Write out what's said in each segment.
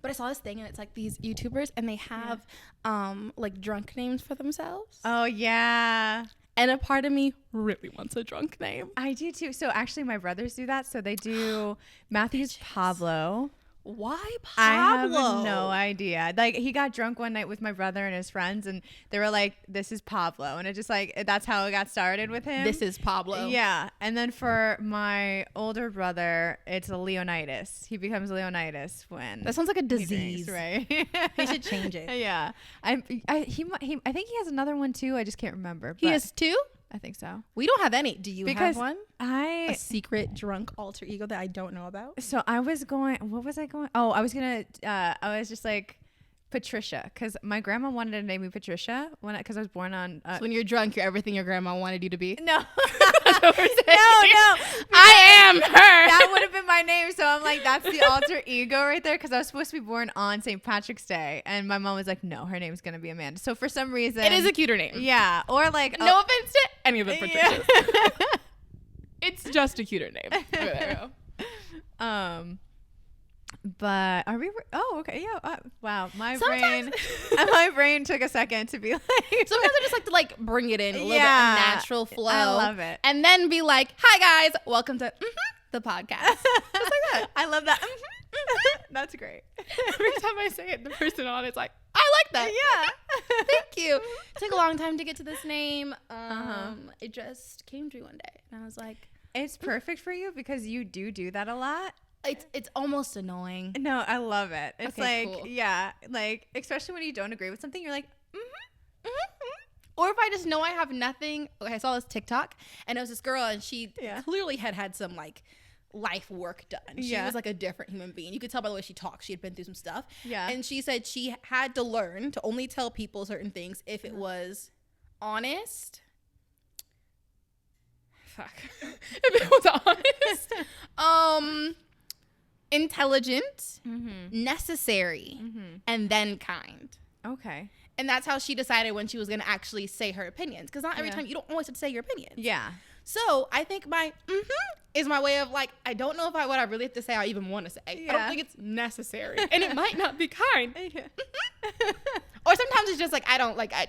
But I saw this thing, and it's like these YouTubers, and they have like drunk names for themselves. Oh yeah. And a part of me really wants a drunk name. I do too. So actually my brothers do that. So they do Matthew's Pablo. Why Pablo? I have no idea. Like he got drunk one night with my brother and his friends, and they were like, "This is Pablo," and it just like that's how it got started with him. This is Pablo. Yeah, and then for my older brother, it's a Leonidas. He becomes Leonidas when That sounds like a disease, right? He should change it. Yeah, I think he has another one too. I just can't remember. He has two. I think so. We don't have any. Do you have one? A I secret drunk alter ego that I don't know about? so I was going. What was I going? Oh, I was gonna. I was just like Patricia, because my grandma wanted to name me Patricia because I was born on. So when you're drunk, you're everything your grandma wanted you to be. No, That's what we're saying. no. I am her. That would have been my name. So I'm like, that's the alter ego right there. Because I was supposed to be born on St. Patrick's Day, and my mom was like, no, her name's gonna be Amanda. So for some reason, It is a cuter name. yeah, or like No offense to any of the Patricias. Yeah. It's just a cuter name. There we go. But are we? Oh, okay. Yeah. Wow. My Sometimes- brain took a second to be like. Sometimes I just like to like bring it in a little bit Yeah. of natural flow. I love it. And then be like, "Hi guys, welcome to the podcast." Just like that. I love that. That's great. Every time I say it, the person on it's like, "I like that." Yeah. Thank you. It took a long time to get to this name. It just came to me one day, and I was like, It's perfect for you because you do that a lot. "It's almost annoying." No, I love it. It's Okay, like, cool. yeah, like especially when you don't agree with something, you're like, Or if I just know I have nothing. Okay, I saw this TikTok, and it was this girl, and she Yeah. clearly had some like life work done. She Yeah. was like a different human being. You could tell by the way she talked. She had been through some stuff. Yeah. And she said she had to learn to only tell people certain things if it was honest. Fuck. If it was honest. Intelligent, necessary, and then kind. okay. And that's how she decided when she was going to actually say her opinions. Because not every Yeah. time, you don't always have to say your opinions. Yeah. So I think my is my way of like, I don't know if what I really have to say I even want to say. I don't Yeah. think it's necessary. And it might not be kind. Yeah. Or sometimes it's just like,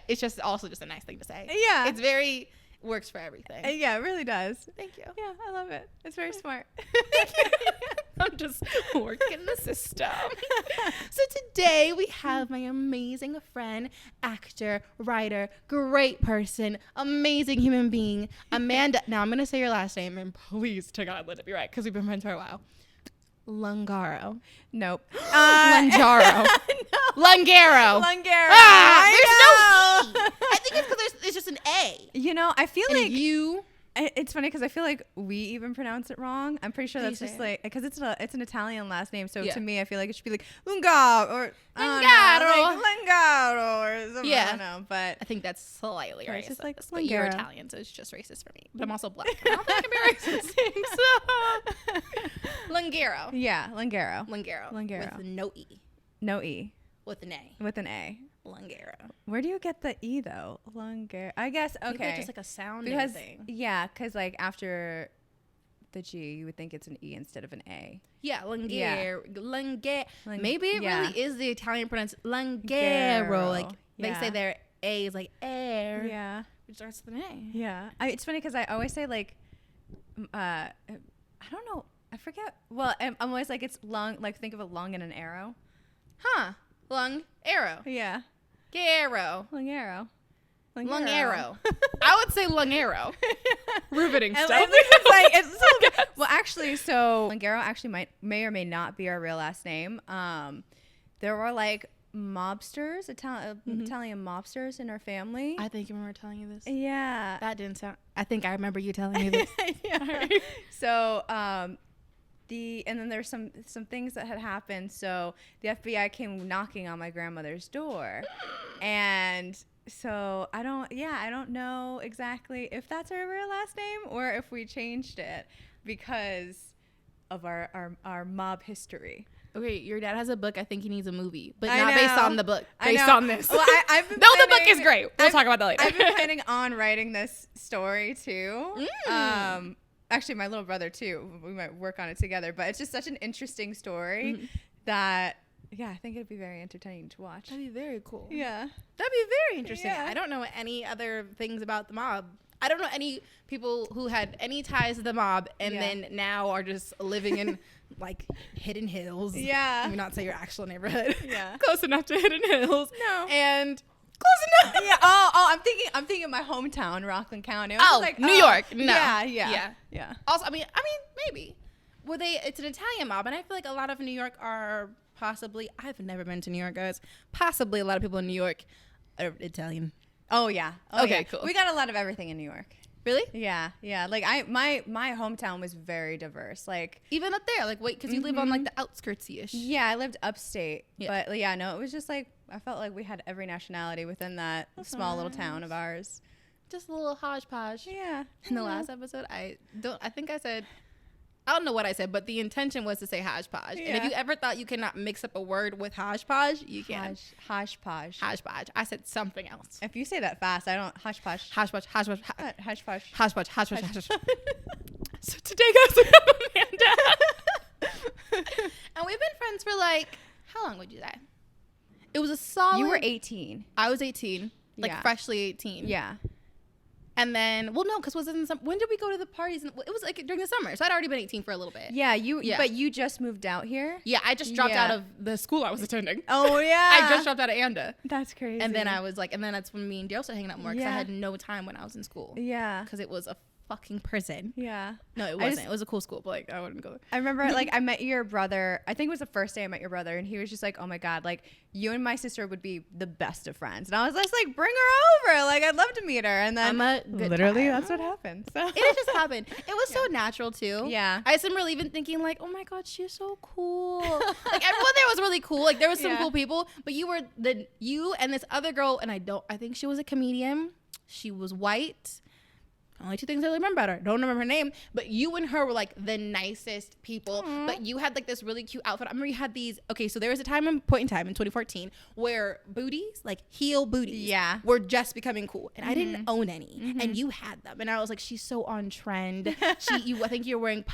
it's just also just a nice thing to say. Yeah. It's very, works for everything. Yeah, it really does. Thank you. Yeah, I love it. It's very smart. I'm just working the system. So today we have my amazing friend, actor, writer, great person, amazing human being, Amanda. Now I'm going to say your last name, and please to God let it be right, because we've been friends for a while. Lungaro. Nope. Lungaro. No. Lungaro. Lungaro. There's no E. I think it's because it's just an A. You know, I feel And like you. it's funny because I feel like we even pronounce it wrong. I'm pretty sure How do that's you just say like because it's an Italian last name. So Yeah. to me, I feel like it should be like Lungaro or Lungaro. Lungaro or something. Yeah. I don't know, but I think that's slightly Yeah, racist. it's just like But you're Lungaro. Italian, so it's just racist for me. But I'm also black. I don't think I can be racist. So. Lungaro. yeah, Lungaro. Lungaro. Lungaro. With no E. No E With an A. with an A. Lungaro. Where do you get the E though? Lungaro. I guess I think okay. that's just like a sound Because thing. yeah, because like after the G, you would think it's an E instead of an A. Yeah, Lungaro. Yeah. Maybe it yeah. really is the Italian pronunciation. Lungaro. Garo. Like they Yeah. say their A is like air. Yeah. Which starts with an A. Yeah. It's funny because I always say like, I don't know. I forget. Well, I'm always like it's lung. Like think of a lung and an arrow. Huh. Lung arrow. Yeah. Garo. Lung arrow. Lung arrow. I would say lung arrow. Riveting And stuff. it's like it's so well actually. So Lungaro actually may or may not be our real last name. There were like mobsters, Italian mobsters in our family. I think you remember telling you this. Yeah. That didn't sound. I think I remember you telling me this. Yeah. So and then there's some things that had happened. So the FBI came knocking on my grandmother's door, and so I don't know exactly if that's our real last name or if we changed it because of our mob history. Okay, your dad has a book. I think he needs a movie, but I not based know. on the book. I Based know. on this. Well, I've been no, the book planning- is great. We'll talk about that later. I've been planning on writing this story too. Actually, my little brother too. We might work on it together. But it's just such an interesting story that Yeah, I think it'd be very entertaining to watch. That'd be very cool. Yeah. That'd be very interesting. Yeah. I don't know any other things about the mob. I don't know any people who had any ties to the mob and then now are just living in like Hidden Hills. Yeah. Let me not say your actual neighborhood. Yeah. Close enough to Hidden Hills. No. And close enough. Yeah. Oh, I'm thinking my hometown, Rockland County. I was New York. No. Yeah. Also, I mean, maybe. Well, it's an Italian mob, and I feel like a lot of New York are possibly. I've never been to New York, guys. Possibly a lot of people in New York are Italian. Oh yeah. Oh, okay, yeah. cool. We got a lot of everything in New York. Really? Yeah. Like my hometown was very diverse. Like even up there, like because you live on like the outskirtsy-ish. Yeah, I lived upstate, Yeah. but yeah, no, it was just like I felt like we had every nationality within that small little town of ours. Just a little hodgepodge. Yeah. In the last episode, I don't know what I said, but the intention was to say hodgepodge. Yeah. And if you ever thought you cannot mix up a word with hodgepodge, you can. Hodgepodge. Hodgepodge. I said something else. If you say that fast, I don't hodgepodge. Hodgepodge. Hodgepodge. Hodgepodge. Hodgepodge. Hodgepodge. So today, guys, we have Amanda. And we've been friends for like, how long would you say? It was a solid. You were 18. I was 18. Like freshly 18. Yeah. And then, well, no, because was it in the summer? When did we go to the parties? It was like during the summer. So I'd already been 18 for a little bit. Yeah, but you just moved out here? Yeah, I just dropped out of the school I was attending. Oh, yeah. I just dropped out of ANDA. That's crazy. And then I was like, and then that's when me and Dale started hanging out more because I had no time when I was in school. Yeah. Because it was a fucking prison. Yeah. No, it wasn't. It was a cool school, but like I wouldn't go there. I remember like I met your brother. I think it was the first day I met your brother, and he was just like, "Oh my god, like you and my sister would be the best of friends." And I was just like, "Bring her over! Like I'd love to meet her." And then literally that's what happened. So it just happened. It was so natural too. Yeah. I just remember even thinking like, "Oh my god, she's so cool." Like everyone there was really cool. Like there was some cool people, but you and this other girl, and I think she was a comedian. She was white. Only two things I remember about her. Don't remember her name, but you and her were like the nicest people. Aww. But you had like this really cute outfit. I remember you had these. Okay, so there was a point in time in 2014 where booties, like heel booties, were just becoming cool, and I didn't own any, and you had them, and I was like, she's so on trend. I think you're wearing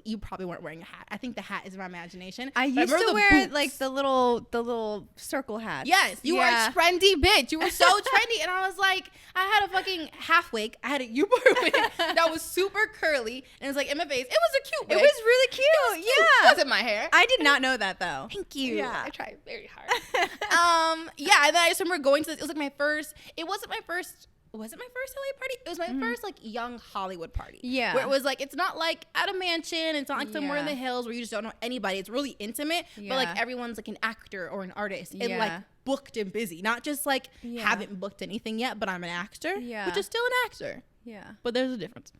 you probably weren't wearing a hat. I think the hat is in my imagination. I used to wear like the little circle hats. Yes, you were a trendy bitch. You were so trendy, and I was like, I had a fucking half wig. I had a wig that was super curly, and it was like in my face. It was a cute wig. It was really cute. Yeah, it was in my hair. I did not know that though. Thank you. Yeah, I tried very hard. And then I just remember going to this. It was like my first. It wasn't my first. Was it my first LA party? It was my first like young Hollywood party. Yeah. Where it was like, it's not like at a mansion. It's not like somewhere in the hills where you just don't know anybody. It's really intimate. But like everyone's like an actor or an artist and like booked and busy. Not just like haven't booked anything yet, but I'm an actor. Yeah. Which is still an actor. Yeah. But there's a difference.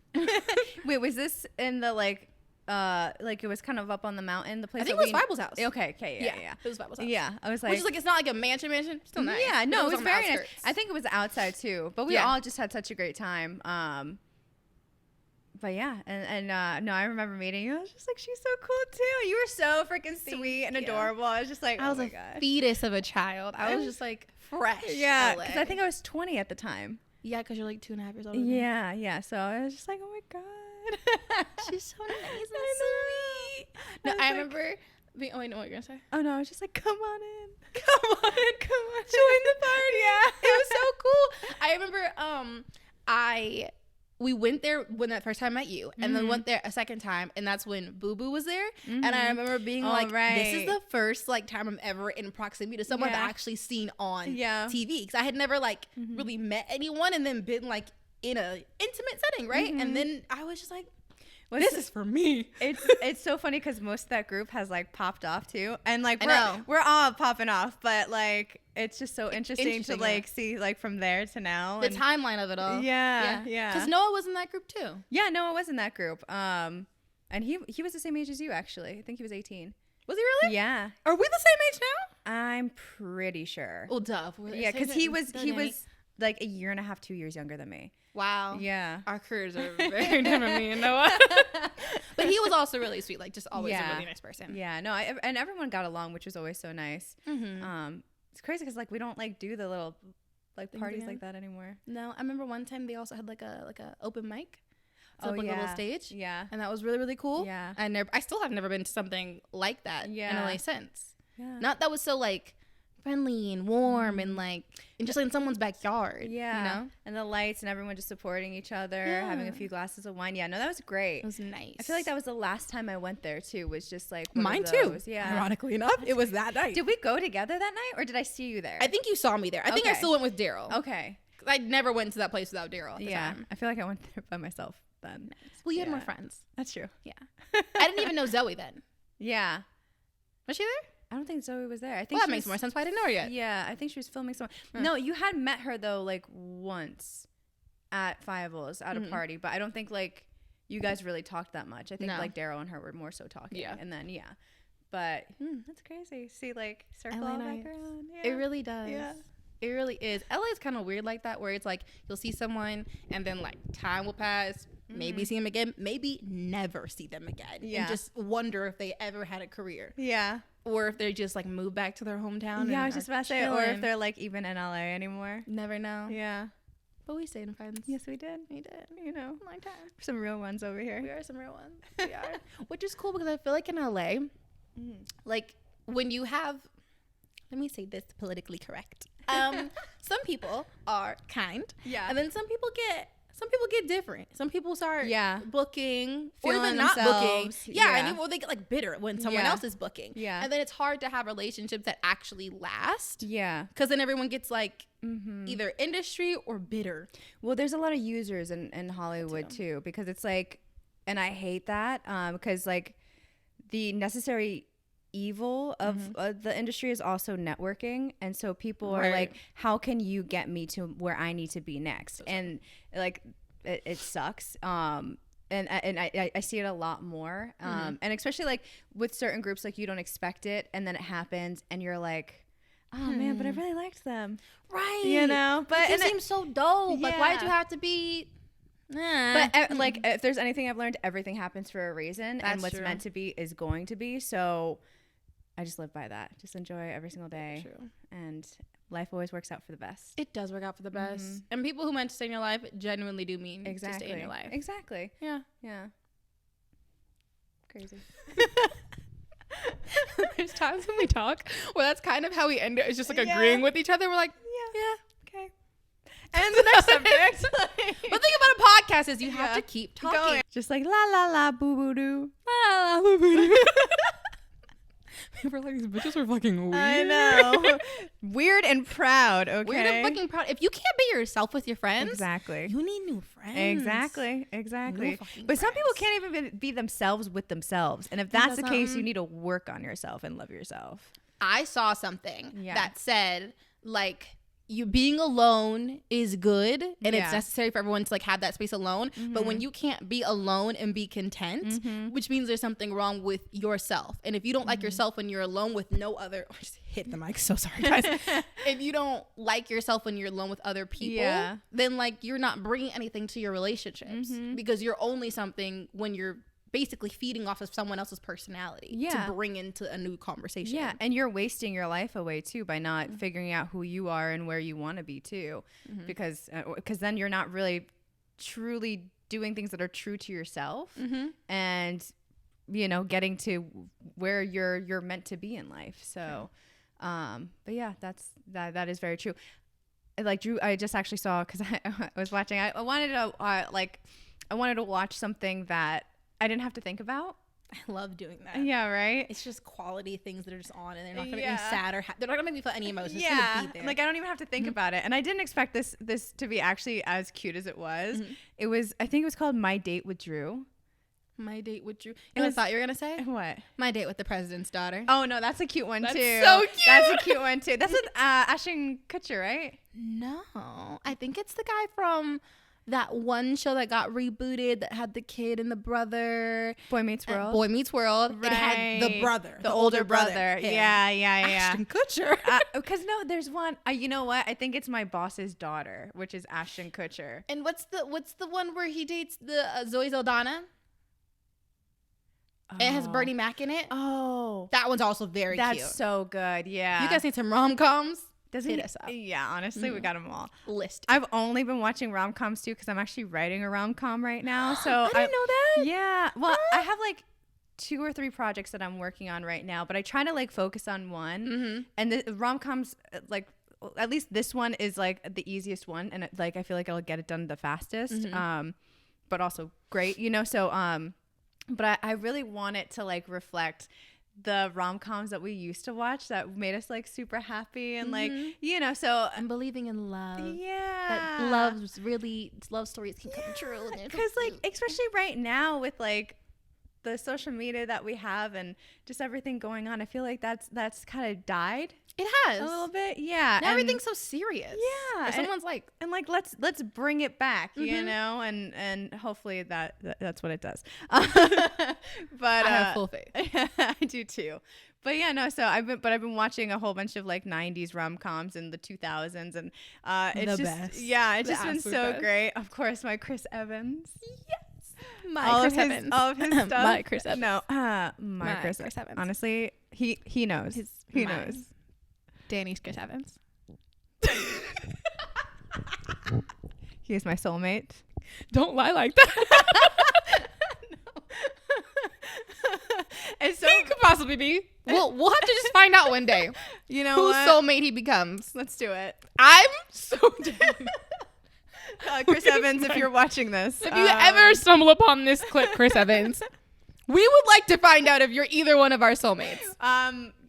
Wait, was this in the like it was kind of up on the mountain, the place? I think it was Bible's house. Okay, yeah. It was Bible's house. Yeah, I was like, which is like, it's not like a mansion, still nice. Yeah, no, it was very nice. I think it was outside too, but we all just had such a great time. But yeah, no, I remember meeting you. I was just like, she's so cool too. You were so freaking sweet and adorable. I was just like, I was a fetus of a child. I was just like fresh. Yeah, because I think I was 20 at the time. Yeah, because you're like 2.5 years old. Yeah. So I was just like, oh my god. She's so nice and sweet. No, I remember being. Oh, I know what you're gonna say. Oh no, I was just like, come on in, come on, join the party. Yeah, it was so cool. I remember, we went there when that first time I met you, and then went there a second time, and that's when Boo Boo was there. And I remember being this is the first like time I'm ever in proximity to someone I've actually seen on TV, because I had never like really met anyone and then been like in a intimate setting, right? And then I was just like, this is for me. It's so funny because most of that group has like popped off too, and like we're all popping off, but like it's just so interesting to like see like from there to now the timeline of it all. Yeah. Because Noah was in that group too. Yeah, Noah was in that group. And he was the same age as you actually. I think he was 18. Was he really? Yeah. Are we the same age now? I'm pretty sure. Well, duh. Yeah, because he was like a year and a half, 2 years younger than me. Wow. Yeah. Our careers are very different, me and Noah. But he was also really sweet, like just always a really nice person. Yeah, no, and everyone got along, which was always so nice. It's crazy because like we don't like do the little like parties like that anymore. No, I remember one time they also had like a open mic. A little stage. Yeah. And that was really, really cool. Yeah. I still have never been to something like that in LA since. Yeah. Not that was so like friendly and warm and like and just like in someone's backyard. Yeah. You know? And the lights and everyone just supporting each other, having a few glasses of wine. Yeah, no, that was great. It was nice. I feel like that was the last time I went there too, was just like one mine of too. those. Yeah. Ironically enough, it was that night. Did we go together that night or did I see you there? I think you saw me there. I think I Okay. still went with Daryl. Okay. I never went to that place without Daryl at the Yeah. time. I feel like I went there by myself then. Well, you had Yeah. more friends. That's true. Yeah. I didn't even know Zoe then. Yeah. Was she there? I don't think Zoe was there. I think Well, that she makes was- more sense why I didn't know her yet. Yeah, I think she was filming someone. Huh. No, you had met her though, like once at Five's at a party, but I don't think like you guys really talked that much. I think No. like Daryl and her were more so talking. Yeah. And then but that's crazy. See like circle LA all back nights. around. Yeah. It really does. Yeah. It really is. LA is kind of weird like that, where it's like you'll see someone and then like time will pass, maybe see them again, maybe never see them again, Yeah. and just wonder if they ever had a career Yeah. or if they just like moved back to their hometown. Yeah, and I was just are about to say, or if chilling. they're like even in LA anymore. Never know. Yeah. But we stayed friends. Yes, we did. We did. You know, A long time. some real ones over We here. are some real ones. We are. Which is cool because I feel like in LA, like when you have, let me say this politically correct. Some people are kind. Yeah. And then some people get different. Some people start booking or Feeling even not booking. themselves. Yeah. Yeah. And or they get like bitter when someone Yeah. else is booking. Yeah. And then it's hard to have relationships that actually last. Yeah. Because then everyone gets like either industry or bitter. Well, there's a lot of users in Hollywood too, because it's like, and I hate that because like the necessary evil of the industry is also networking, and so people are like, how can you get me to where I need to be next? And like it sucks. And I see it a lot more, and especially like with certain groups, like you don't expect it, and then it happens, and you're like, oh man, but I really liked them, Right. you know? But it seems so dope. Like, why did Yeah. you have to be? But like, if there's anything I've learned, everything happens for a reason, That's and what's true. meant to be is going to be. So I just live by that. Just enjoy every single day, True. and life always works out for the best. It does work out for the best. And people who meant to stay in your life genuinely do mean to Exactly. stay in your life. Exactly. Yeah. Yeah. Crazy. There's times when we talk where that's kind of how we end it. It's just like agreeing with each other. We're like, yeah. Okay. And the next subject. But the thing about a podcast is you have to keep talking. Going. Just like la la la boo boo doo. We're like, these bitches are fucking weird. I know. Weird and proud. Okay. Weird and fucking proud. If you can't be yourself with your friends, Exactly. you need new friends. Exactly. No Exactly. fucking But some people friends. can't even be themselves with themselves. And if that's the that's case, something. you need to work on yourself and love yourself. I saw something Yeah. that said, like, you being alone is good and Yeah. it's necessary for everyone to like have that space alone. But when you can't be alone and be content, which means there's something wrong with yourself. And if you don't like yourself when you're alone with no other, I just hit the mic. So sorry, guys. If you don't like yourself when you're alone with other people, Yeah. then like you're not bringing anything to your relationships because you're only something when you're basically feeding off of someone else's personality Yeah. to bring into a new conversation. Yeah. And you're wasting your life away too by not figuring out who you are and where you want to be too. Because then you're not really truly doing things that are true to yourself and, you know, getting to where you're meant to be in life. So, but yeah, that is very true. Like Drew, I just actually saw, cause I was watching, I wanted to watch something that I didn't have to think about. I love doing that. Yeah, right? It's just quality things that are just on and they're not going to Yeah. be sad or they're not going to make me feel any emotions. It's Yeah, going to be there. like I don't even have to think about it. And I didn't expect this to be actually as cute as it was. It was, I think it was called My Date with Drew. My Date with Drew. You know what I thought you were going to say? What? My Date with the President's Daughter. Oh no, that's a cute one That's too. so cute. That's a cute one too. That's with Ashton Kutcher, right? No. I think it's the guy from that one show that got rebooted that had the kid and the brother. Boy Meets World. Boy Meets World. It had the Right. brother. The older brother. him. Yeah. Ashton Kutcher. Because no, there's one. You know what? I think it's My Boss's Daughter, which is Ashton Kutcher. And what's the one where he dates the Zoe Saldana? It has Bernie Mac in it. Oh, That one's also very that's cute. so good. Yeah. You guys need some rom-coms? Doesn't hit he- us up. Yeah, honestly, we got them all. List. I've only been watching rom-coms too because I'm actually writing a rom-com right now. So I didn't know that. Yeah. Well, I have like 2 or 3 projects that I'm working on right now, but I try to like focus on one. And the rom-coms, like at least this one is like the easiest one, and like I feel like I'll get it done the fastest. But also great, you know. So but I really want it to like reflect the rom-coms that we used to watch that made us like super happy and like, you know, so I'm believing in love. Yeah, that love stories can come true. Because like especially right now with like the social media that we have and just everything going on, I feel like that's kind of died. It has a little bit, yeah. Now everything's so serious. Yeah, if someone's like, and like let's bring it back, you know, and hopefully that's what it does. But I have full faith. I do too. But yeah, no. So I've been watching a whole bunch of like '90s rom-coms in the 2000s, and it's the just best. Yeah, it's The just been absolute so best. great. Of course, my Chris Evans. All of his stuff. My Chris Evans. No, my Chris Evans. Honestly, he knows. He knows. Danny's Chris Evans. He is my soulmate. Don't lie like that. And so He could possibly be. We'll have to just find out one day. You know whose what? soulmate he becomes. Let's do it. I'm so down. Chris Evans, if you're watching this. If you ever stumble upon this clip, Chris Evans, we would like to find out if you're either one of our soulmates.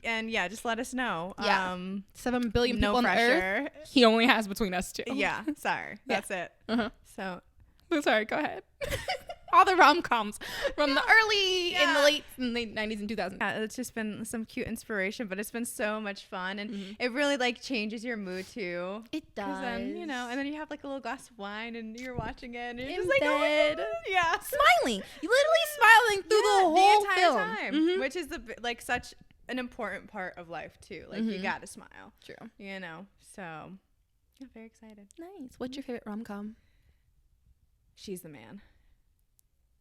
And yeah, just let us know. Yeah. 7 billion No people on pressure. Earth. He only has between us 2. Yeah, sorry. That's it. So. Sorry, go ahead. All the rom-coms from the early in the late 90s and 2000s. Yeah, it's just been some cute inspiration, but it's been so much fun, and it really like changes your mood too. It does. Then, you know, and then you have like a little glass of wine and you're watching it and you're In just like, oh my bed. God. Yeah. Smiling. You literally smiling through the whole entire film. time, which is like such an important part of life too. Like you gotta smile. True. You know, so I'm very excited. Nice. What's your favorite rom-com? She's the man.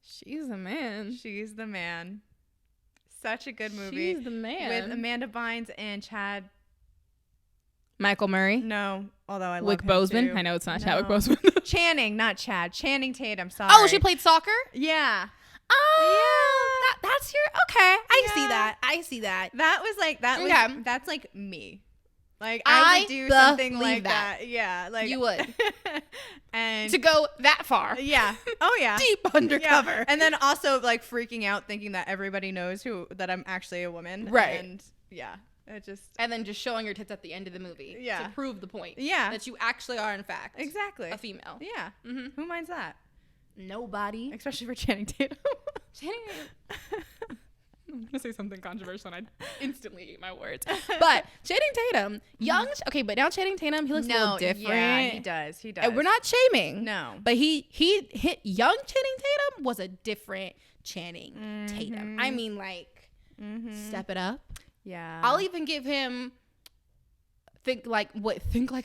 She's the man. She's the man. Such a good movie. She's the man. With Amanda Bynes and Chad. Michael Murray. No, although I love Wick him Boseman. too. I know it's not No. Chadwick Boseman. Channing, not Chad. Channing Tatum. Sorry. Oh, she played soccer? Yeah. Oh, Yeah. that's your okay. I see Yeah. that. I see that. That was like that. Okay. Was, that's like me. Like I I would do something believe like that. that. Yeah, like You would. And To go that far. yeah. Oh yeah. Deep undercover. Yeah. And then also like freaking out, thinking that everybody knows that I'm actually a woman. Right. And yeah, it just. And then just showing your tits at the end of the movie. Yeah. To prove the point. Yeah. That you actually are, in fact, Exactly. a female. Yeah. Mm-hmm. Who minds that? Nobody. Especially for Channing Tatum. I'm going to say something controversial and I instantly ate my words. But Channing Tatum, young. Okay, but now Channing Tatum, he looks a little different. Yeah, he does. He does. And we're not shaming. No. But he hit young Channing Tatum was a different Channing Tatum. I mean, like, step it up. Yeah. I'll even give him Think Like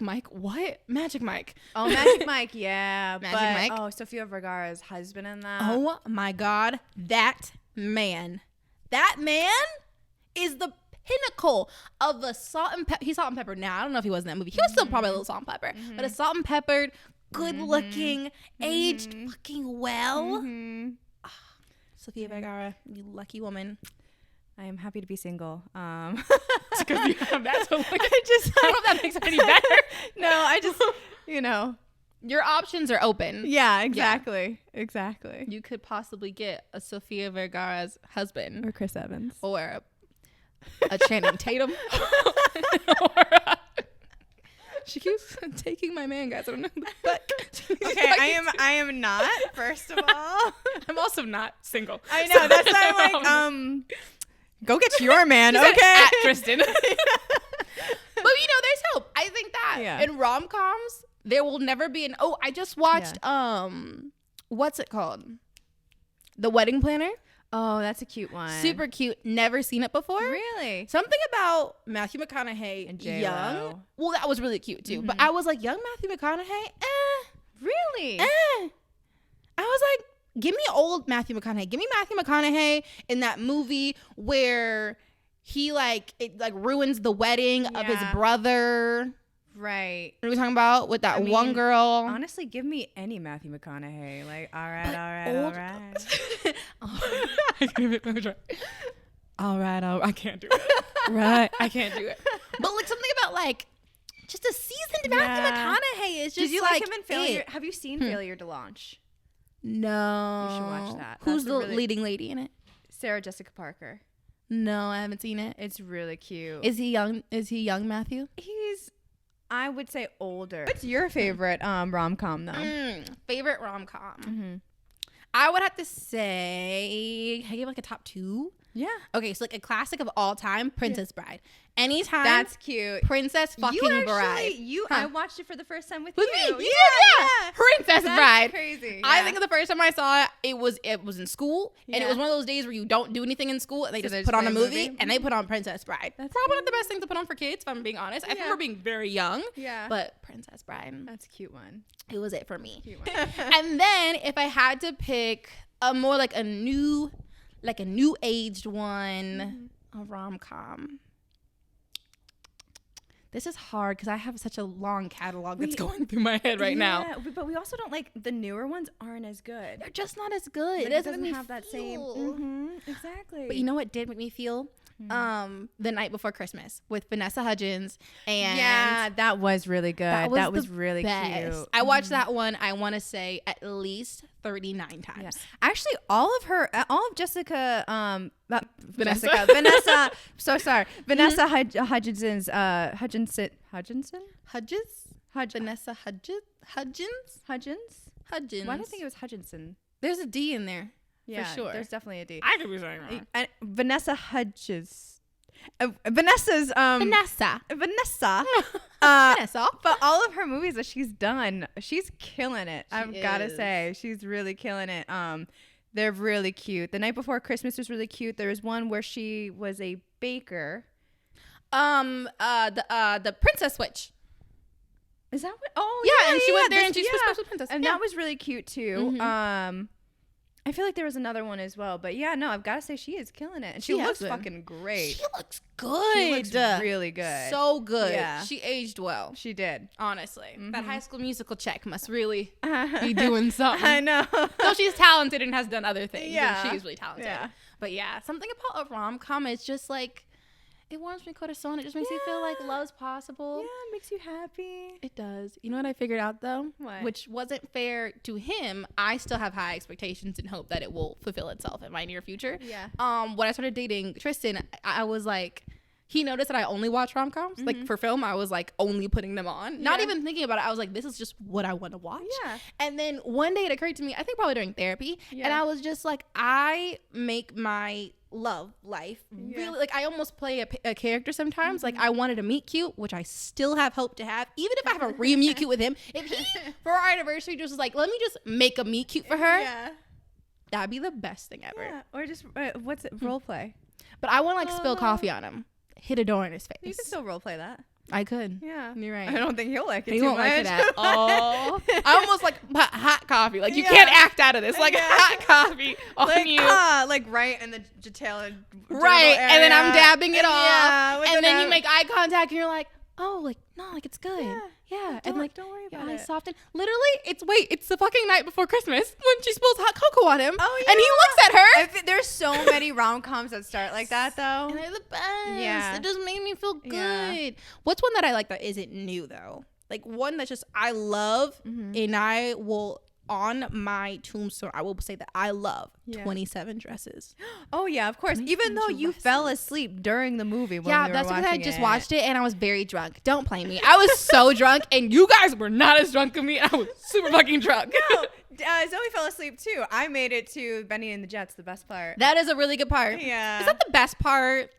Mike. What? Magic Mike. Oh, Magic Mike. Yeah. Magic Mike. Oh, Sofia Vergara's husband in that. Oh my God. That man is the pinnacle of a salt and pepper. He's salt and pepper now. I don't know if he was in that movie. He was still probably a little salt and pepper. But a salt and peppered, good looking, aged fucking well. Sophia Vergara, you lucky woman. I am happy to be single. Because you have that to look at. I don't know if that makes it any better. No, I just, you know. Your options are open. Yeah, exactly. Yeah. Exactly. You could possibly get a Sofia Vergara's husband. Or Chris Evans. Or a Channing Tatum. She keeps taking my man, guys. I don't know. But okay, I am not, first of all. I'm also not single. I know. That's why I'm like, go get your man, She okay? said at Tristan. But there's hope. I think that in rom-coms, there will never be I just watched what's it called? The Wedding Planner. Oh, that's a cute one. Super cute. Never seen it before. Really? Something about Matthew McConaughey and young. Well, that was really cute too. But I was like, young Matthew McConaughey? Really? I was like, give me old Matthew McConaughey. Give me Matthew McConaughey in that movie where he ruins the wedding of his brother. Right. What are we talking about with that one girl? Honestly, give me any Matthew McConaughey. Like, all right. All right. I can't do it. Right. I can't do it. But like something about like just a seasoned Matthew McConaughey is just Did you like him in Failure? it. Have you seen Failure to Launch? No. You should watch that. Who's That's the leading lady in it? Sarah Jessica Parker. No, I haven't seen it. It's really cute. Is he young? Is he young, Matthew? He's, I would say, older. What's your favorite rom-com though? Favorite rom-com? I would have to say, can I give like a top 2? Yeah. Okay, so like a classic of all time, Princess Bride. Anytime. That's cute. Princess fucking Bride. I watched it for the first time with With you. me. Yeah. Princess Bride. Crazy. I think of the first time I saw it, it was in school, and it Yeah. was one of those days where you don't do anything in school, and they So just put on a movie, and they put on Princess Bride. That's probably not the best thing to put on for kids, if I'm being honest. I think Yeah. we're being very young. Yeah. But Princess Bride, That's a cute one. it was it for me. Cute one. And then if I had to pick a more like a new aged one, a rom-com. This is hard because I have such a long catalog that's going through my head right now. But we also don't like the newer ones aren't as good. They're just not as good. Like, It doesn't have that same. Exactly. But you know what did make me feel? The Night Before Christmas with Vanessa Hudgens, and yeah, that was really good. That was the really best. cute. I watched that one, I want to say, at least 39 times. Yeah. Actually, all of Jessica, Vanessa. Vanessa. So sorry, Vanessa Hudgens. Vanessa Hudgens. Why do I think it was Hutchinson? There's a D in there. Yeah, for sure. There's definitely a D. I could be saying wrong. And Vanessa Hudgens. Vanessa's Vanessa. Vanessa. But all of her movies that she's done, she's killing it. I've got to say, she's really killing it. They're really cute. The Night Before Christmas was really cute. There was one where she was a baker. The Princess Switch. Is that what? Oh yeah, and she went there and she's special princess, and that was really cute too. I feel like there was another one as well, but yeah, no, I've got to say she is killing it, and she looks fucking great. She looks good. She looks really good. So good. Yeah. She aged well. She did. Honestly, that High School Musical check must really be doing something. I know. So she's talented and has done other things. Yeah, and she's really talented. Yeah. But yeah, something about a rom-com is just like, it warms my corazón. It just makes me feel like love's possible. Yeah, it makes you happy. It does. You know what I figured out though? What? Which wasn't fair to him. I still have high expectations and hope that it will fulfill itself in my near future. Yeah. When I started dating Tristan, I was like, he noticed that I only watch rom-coms. Like for film, I was like only putting them on. Not even thinking about it. I was like, this is just what I want to watch. Yeah. And then one day it occurred to me, I think probably during therapy, and I was just like, I make my love life really, like I almost play a character sometimes. Like I wanted a meet cute, which I still have hope to have, even if I have a re-meet cute with him. If he for our anniversary just was like, let me just make a meet cute for her, that'd be the best thing ever. Yeah. Or just what's it, role play? But I want to like spill coffee on him, hit a door in his face. You can still role play that. I could. Yeah, you're right. I don't think he'll like it. He too won't much. like it at all. I almost like put hot coffee. Like you can't act out of this. Like hot coffee on like, you. Like right in the tail. Right, and then I'm dabbing it off, Yeah, and then you make eye contact, and you're like, oh, like no, like it's good. Yeah, and like don't worry your about eyes it. soften. Literally, it's the fucking night before Christmas when she spills hot cocoa on him. Oh yeah, and he looks at her. There's so many rom-coms that start like that though. And they're the best. Yeah. It just made me feel good. Yeah. What's one that I like that isn't new though? Like one that just I love, and I will on my tombstone I will say that I love 27 Dresses. Oh yeah, of course. Even though you fell asleep during the movie when we were that's because I watching just it. watched it and I was very drunk. Don't play me. I was so drunk, and you guys were not as drunk as me. I was super fucking drunk. No, Zoe fell asleep too. I made it to Benny and the Jets, the best part. That is a really good part. Yeah. Is that the best part?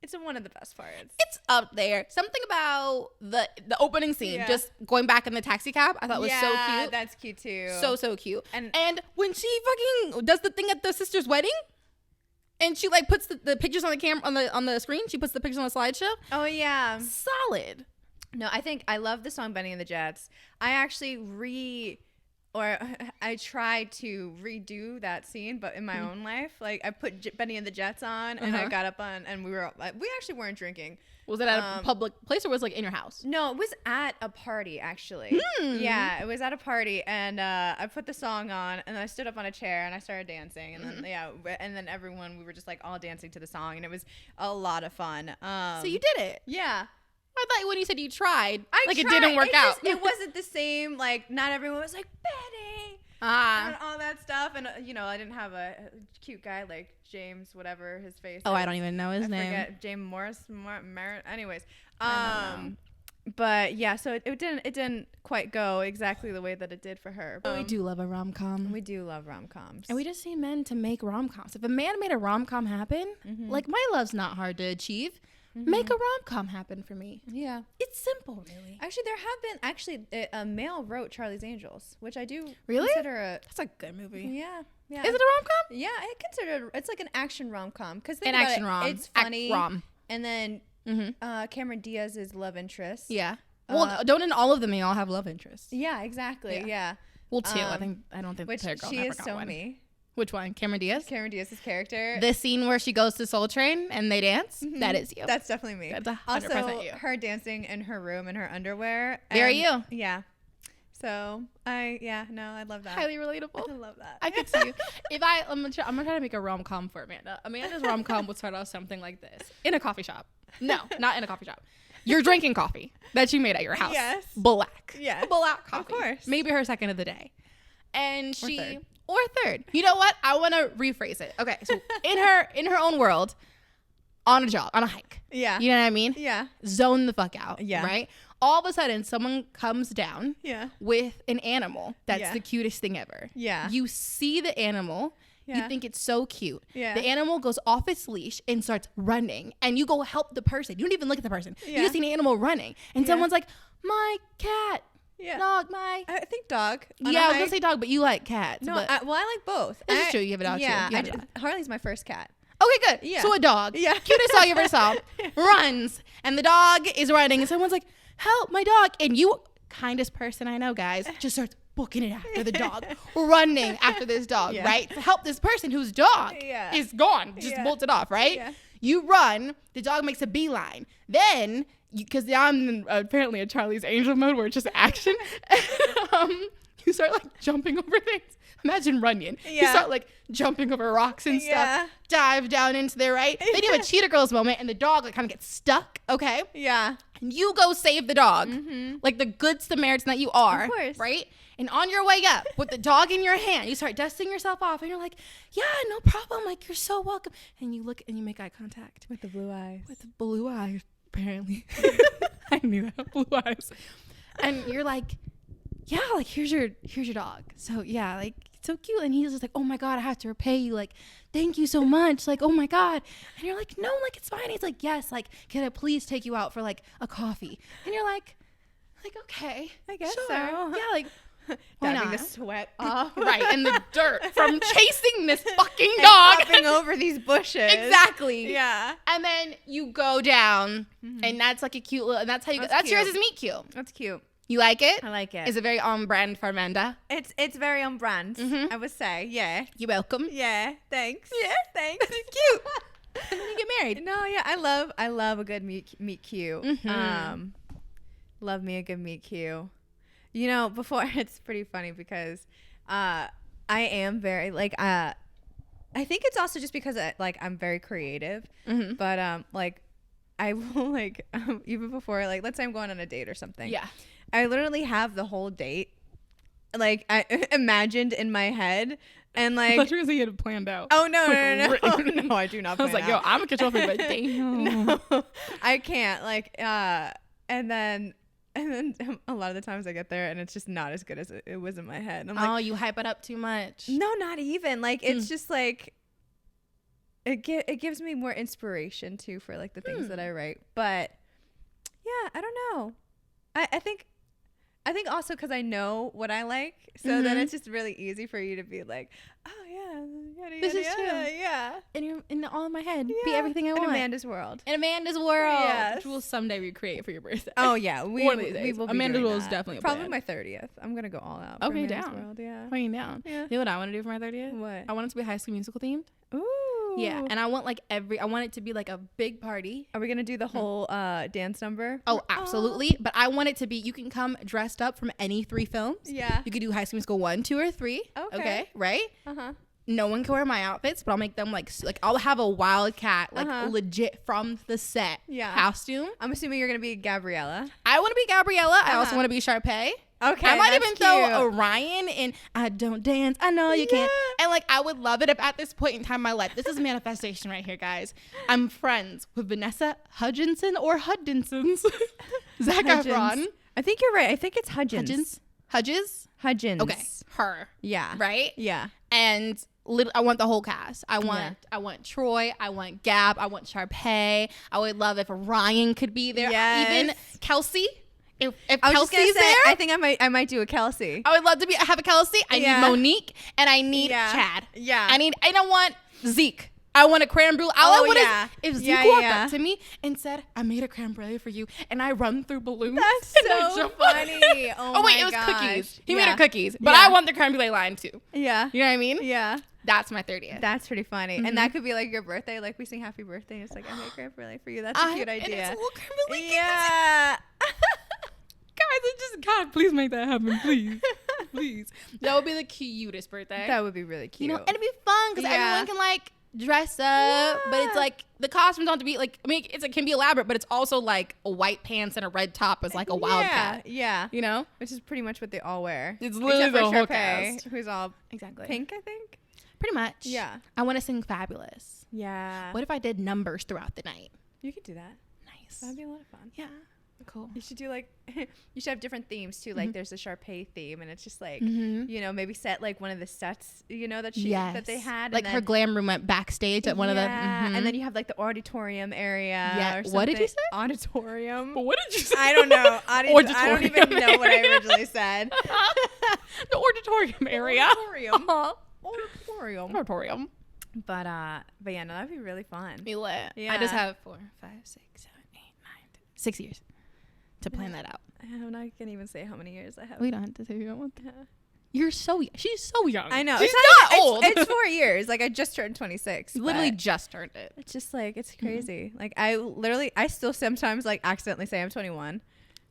It's one of the best parts. It's up there. Something about the opening scene, just going back in the taxi cab, I thought was so cute. That's cute too. So cute. And when she fucking does the thing at the sister's wedding, and she like puts the pictures on the camera on the screen, she puts the pictures on the slideshow. Oh yeah, solid. No, I think I love the song Benny and the Jets. I actually or I tried to redo that scene, but in my own life, like I put Benny and the Jets on, and I got up on, and we actually weren't drinking. Was it at a public place or was it like in your house? No, it was at a party actually. Yeah, it was at a party, and I put the song on, and then I stood up on a chair and I started dancing, and then and then we were just like all dancing to the song, and it was a lot of fun. So you did it? Yeah. I thought when you said you tried, it didn't work out. It wasn't the same. Like not everyone was like Betty and all that stuff, and I didn't have a cute guy like James, whatever his face. Oh, I don't even know his name. Forget James Morris. Anyways, but yeah, so it didn't quite go exactly the way that it did for her. But we do love a rom-com. We do love rom-coms, and we just see men to make rom-coms. If a man made a rom-com happen, like My Love's not hard to achieve. Make a rom-com happen for me. Yeah. It's simple, really. Actually, there have been a male wrote Charlie's Angels, which I do really consider that's a good movie. Yeah. Is it a rom-com? Yeah, I consider it's like an action rom-com because it's funny. And then Cameron Diaz's love interest. Yeah. Well, don't in all of them they all have love interests? Yeah, exactly. Yeah. Well, two. I don't think which the girl she ever is got so one. me. Which one? Cameron Diaz? Cameron Diaz's character. The scene where she goes to Soul Train and they dance? That is you. That's definitely me. That's 100% also, you. her dancing in her room in her underwear. Very you. Yeah. So, I love that. Highly relatable. I love that. I could see you. I'm gonna try to make a rom-com for Amanda. Amanda's rom-com would start off something like this. In a coffee shop. No, not in a coffee shop. You're drinking coffee that you made at your house. Yes. Black. Yes. Black coffee. Of course. Maybe her second of the day. And Or third. You know what? I want to rephrase it. Okay, so in her own world, on a hike. Yeah. You know what I mean? Yeah. Zone the fuck out. Yeah. Right? All of a sudden, someone comes down with an animal that's the cutest thing ever. Yeah. You see the animal. Yeah. You think it's so cute. Yeah. The animal goes off its leash and starts running. And you go help the person. You don't even look at the person. Yeah. You just see an animal running. And someone's like, my cat. Yeah. Dog, I think dog. I was going to say dog, but you like cats. No, but I like both. This is true. You have a dog, too. You have a dog. Harley's my first cat. Okay, good. Yeah. So a dog. Yeah. Cutest dog you ever saw. Runs. And the dog is running. And someone's like, help, my dog. And you, kindest person I know, guys, just starts booking it after the dog. Running after this dog, right? To help this person whose dog is gone. Just bolted off, right? Yeah. You run. The dog makes a beeline. Then, because I'm apparently a Charlie's Angel mode where it's just action. You start like jumping over things. Imagine Runyon. You start like jumping over rocks and stuff. Dive down into there, right? Then you have a Cheetah Girls moment and the dog like kind of gets stuck, okay? Yeah. And you go save the dog. Like the good Samaritan that you are. Of course. Right? And on your way up with the dog in your hand, you start dusting yourself off and you're like, yeah, no problem. Like, you're so welcome. And you look and you make eye contact. With the blue eyes. With the blue eyes, apparently. I knew that. Blue eyes. And you're like, yeah, like, here's your dog. So, yeah, like, it's so cute. And he's just like, oh, my God, I have to repay you. Like, thank you so much. Like, oh, my God. And you're like, no, like, it's fine. He's like, yes, like, can I please take you out for, like, a coffee? And you're like, okay. I guess sure. so. Yeah, like, why Dabbing not? the sweat off. Right, and the dirt from chasing this fucking dog. Hopping over these bushes. Exactly. Yeah. And then you go down, and that's like a cute little, and that's how you go. That's yours is meet cute. That's cute. You like it? I like it. Is it very on brand for Amanda? It's very on brand, I would say. Yeah. You're welcome. Yeah. Thanks. Yeah. Thanks. It's cute. And then you get married. No, yeah, I love a good meet cute. Love me a good meet cute. You know, before it's pretty funny because I am very like I think it's also just because I'm very creative. But like I will like even before like let's say I'm going on a date or something. Yeah. I literally have the whole date like I imagined in my head. And like, I thought you were gonna say you had it planned out. Oh no, like, no, no, I do not. I was like, yo, I'm a control freak, but damn, no, I can't. Like, and then a lot of the times I get there and it's just not as good as it was in my head. And I'm like, oh, you hype it up too much. No, not even. Like, it's just like it gives me more inspiration too for like the things that I write. But yeah, I don't know. I think also because I know what I like, so then it's just really easy for you to be like, oh yeah, This is true. Yeah. In all in my head. Be Yeah. everything I In want. Amanda's world. In Amanda's world. Yes. Which we'll someday recreate for your birthday. Oh yeah, One of these days. will be Amanda's doing world is that. definitely a probably plan. my 30th. I'm gonna go all out. Okay, for Amanda's down. World. Yeah. Playing down. Yeah. You know what I want to do for my 30th? What? I want it to be High School Musical themed. Ooh. Yeah, and I want like I want it to be like a big party. Are we gonna do the whole dance number? Oh, absolutely. But I want it to be, you can come dressed up from any 3 films. Yeah. You could do High School Musical 1, 2, or 3. Okay. Right? Uh-huh. No one can wear my outfits, but I'll make them like I'll have a wildcat, like legit from the set costume. I'm assuming you're gonna be Gabriella. I want to be Gabriella. I also want to be Sharpay. Okay. I might that's even cute. throw Orion in I Don't Dance. I know you can't. And like, I would love it if at this point in time in my life, this is manifestation right here, guys. I'm friends with Vanessa Hudginson or Hudginsons. Zac Efron. I think you're right. I think it's Hudgens. Hudges? Hudgens. Okay. Her. Yeah. Right? Yeah. And I want the whole cast. I want Troy. I want Gab. I want Sharpay. I would love if Ryan could be there. Yes. Even Kelsey. If I was just gonna Kelsey's say, there, I think I might do a Kelsey. I would love to have a Kelsey. I need Monique and I need Chad. Yeah. I don't want Zeke. I want a creme brulee. All I want is if Zeke walked up to me and said, "I made a creme brulee for you," and I run through balloons. That's so funny. Oh wait, my it was gosh. cookies. He made her cookies, but I want the creme brulee line too. Yeah. You know what I mean? Yeah. That's my 30th. That's pretty funny. And that could be like your birthday. Like we sing happy birthday. And it's like, I made creme brulee for you. That's a cute idea. And it's a little creme brulee. Yeah. Guys, God, please make that happen, please. Please. That would be the cutest birthday. That would be really cute. You know, it'd be fun because everyone can like dress up, but it's like the costumes don't have to be like, I mean, it can be elaborate, but it's also like a white pants and a red top as like a wildcat. Yeah. You know? Which is pretty much what they all wear. It's literally the whole Sharpay, cast. who's all Exactly. pink, I think. Pretty much. Yeah. I want to sing Fabulous. Yeah. What if I did numbers throughout the night? You could do that. Nice. That'd be a lot of fun. Yeah. Cool. You should do like, you should have different themes too. Like there's a Sharpay theme, and it's just like, you know, maybe set like one of the sets, you know, that that they had. Like her glam room went backstage at one of the. And then you have like the auditorium area. Yeah. Or What did you say? Auditorium. What did you say? I don't know. I don't even know what I originally said. The auditorium area. Auditorium. Auditorium. Auditorium. But yeah, no, that'd be really fun. Be lit. Yeah. I just have 4, 5, 6, 7, 8, 9, 10, 6 years to plan that out. I'm not gonna even say how many years I have. We don't have to say you don't want to. Yeah. You're so she's so young. I know. She's It's not old. It's 4 years. Like I just turned 26. Literally but just turned it. It's just like it's crazy. Like I still sometimes like accidentally say I'm 21.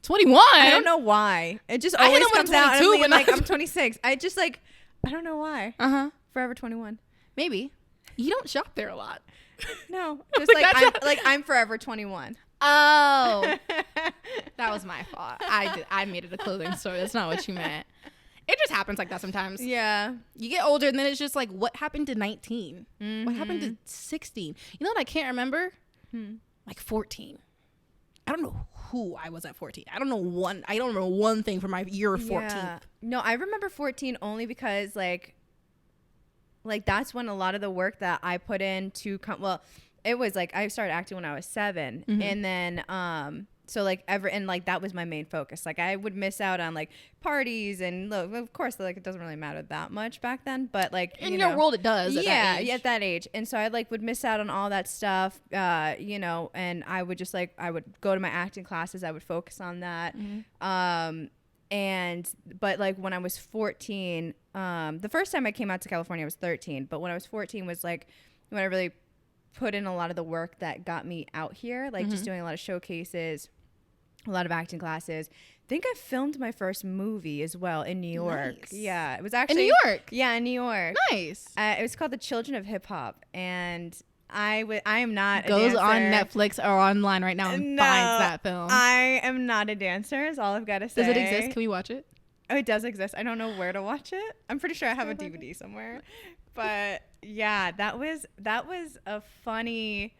21. I don't know why. It just I hit always them when comes out. 22 And when I'm like I- I'm 26. I just like I don't know why. Forever 21. Maybe. You don't shop there a lot. No, just Like, like I'm forever 21. Oh, that was my fault. I made it a clothing store. That's not what you meant. It just happens like that sometimes. Yeah. You get older and then it's just like, what happened to 19? What happened to 16? You know what I can't remember? Like 14. I don't know who I was at 14. I don't remember one thing from my year of 14. Yeah. No, I remember 14 only because like that's when a lot of the work that I put in to come. Well, it was like I started acting when I was 7, and then so like that was my main focus. Like I would miss out on like parties and look, of course, like it doesn't really matter that much back then, but like In your world, it does. At that age. Yeah, at that age. And so I like would miss out on all that stuff, you know, and I would just like I would go to my acting classes. I would focus on that. But like when I was 14, the first time I came out to California I was 13, but when I was 14 was like when I really put in a lot of the work that got me out here, like just doing a lot of showcases, a lot of acting classes. I think I filmed my first movie as well in New York. Nice. Yeah, it was actually in New York. Yeah, in New York. Nice. It was called The Children of Hip Hop, and I am not Goes a dancer. on Netflix or online right now and No, finds that film. I am not a dancer. Is all I've got to say. Does it exist? Can we watch it? Oh, it does exist. I don't know where to watch it. I'm pretty sure I have a DVD somewhere. But yeah, that was a funny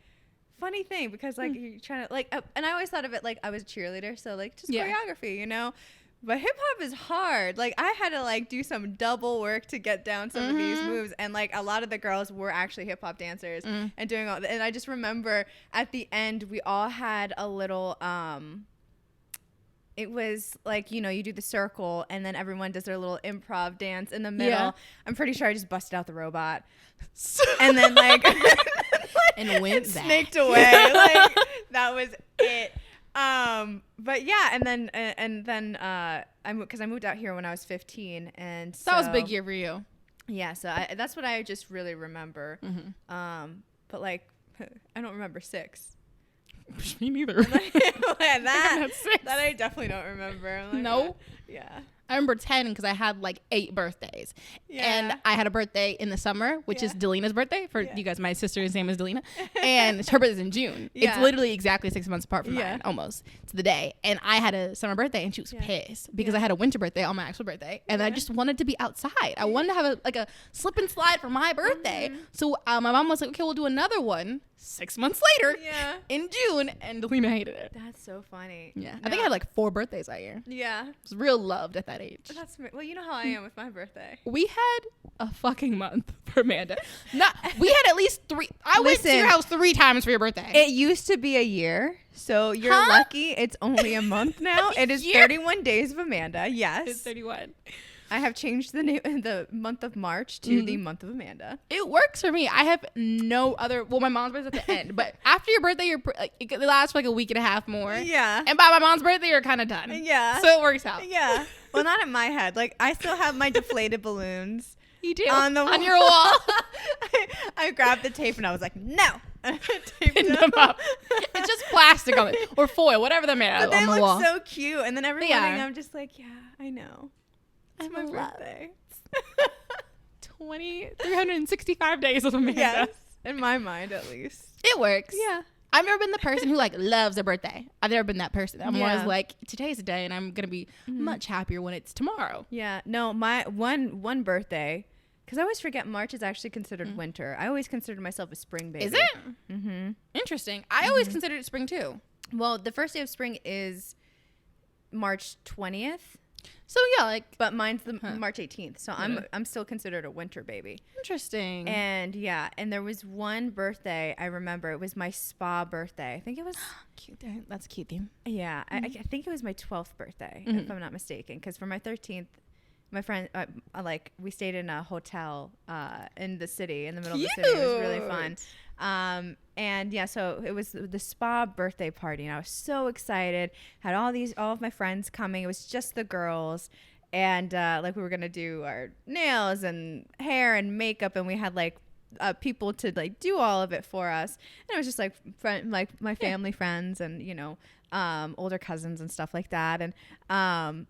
thing because like you're trying to like, and I always thought of it like I was a cheerleader, so like just choreography, you know. But hip hop is hard. Like I had to like do some double work to get down some of these moves, and like a lot of the girls were actually hip hop dancers and doing all. And I just remember at the end we all had a little it was like, you know, you do the circle and then everyone does their little improv dance in the middle. Yeah. I'm pretty sure I just busted out the robot and then like and went back. snaked away. Like that was it. But yeah, and then because I moved out here when I was 15, and so that was a big year for you. Yeah, so that's what I just really remember. But like I don't remember 6. Me neither. that I definitely don't remember. Like, no. Yeah. I remember 10 because I had like 8 birthdays. Yeah. And I had a birthday in the summer, which is Delina's birthday. For you guys, my sister's name is Delina. And her birthday's in June. Yeah. It's literally exactly 6 months apart from mine, almost to the day. And I had a summer birthday and she was pissed because I had a winter birthday on my actual birthday. And I just wanted to be outside. I wanted to have a slip and slide for my birthday. So my mom was like, okay, we'll do another one 6 months later in June. And Delina hated it. That's so funny. Yeah. I think I had like 4 birthdays that year. Yeah. I was real loved at that age. Well, you know how I am with my birthday. We had a fucking month for Amanda. We had at least 3. I went to your house 3 times for your birthday. It used to be a year, so you're lucky it's only a month now. It is 31 days of Amanda. Yes. It's 31. I have changed the name, the month of March to the month of Amanda. It works for me. I have no other. Well, my mom's birthday's at the end, but after your birthday, it lasts for like a week and a half more. Yeah. And by my mom's birthday, you're kind of done. Yeah. So it works out. Yeah. Well, not in my head. Like I still have my deflated balloons. You do on your wall. I grabbed the tape and I was like, no. Taped them up. It's just plastic on it or foil, whatever they're made out of on the wall. They look so cute, and then every morning I'm just like, yeah, I know. It's my birthday. 365 days of Amanda. Yes, in my mind at least. It works. Yeah. I've never been the person who like loves a birthday. I've never been that person. I'm always like, today's the day and I'm going to be much happier when it's tomorrow. Yeah. No, my one birthday, because I always forget March is actually considered winter. I always considered myself a spring baby. Is it? Mm-hmm. Interesting. I always considered it spring too. Well, the first day of spring is March 20th. So yeah, like, but mine's the March 18th. So I'm still considered a winter baby. Interesting. And yeah, and there was one birthday I remember. It was my spa birthday. I think it was cute. That's a cute theme. Yeah, I think it was my 12th birthday, if I'm not mistaken. Because for my 13th, my friend, we stayed in a hotel in the city, in the middle of the city. It was really fun. And yeah, so it was the spa birthday party, and I was so excited. Had all of my friends coming. It was just the girls, and we were gonna do our nails and hair and makeup, and we had people to do all of it for us. And it was just my family friends and older cousins and stuff like that. And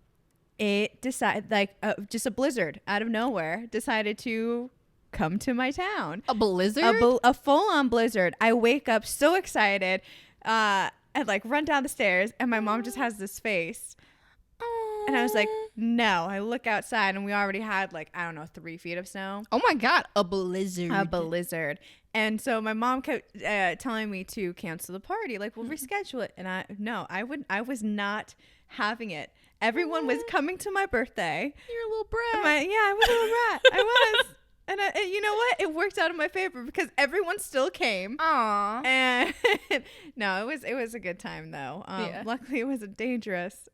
it decided just a blizzard out of nowhere decided to come to my town. A blizzard? A full-on blizzard. I wake up so excited and run down the stairs, and my mom just has this face. And I was like, no. I look outside, and we already had 3 feet of snow. Oh my God, a blizzard. A blizzard. And so my mom kept telling me to cancel the party. We'll reschedule it. And I was not having it. Everyone was coming to my birthday. You're a little brat. I was a little brat. I was. And you know what? It worked out in my favor because everyone still came. Aww. And no, it was a good time though. Luckily, it wasn't dangerous.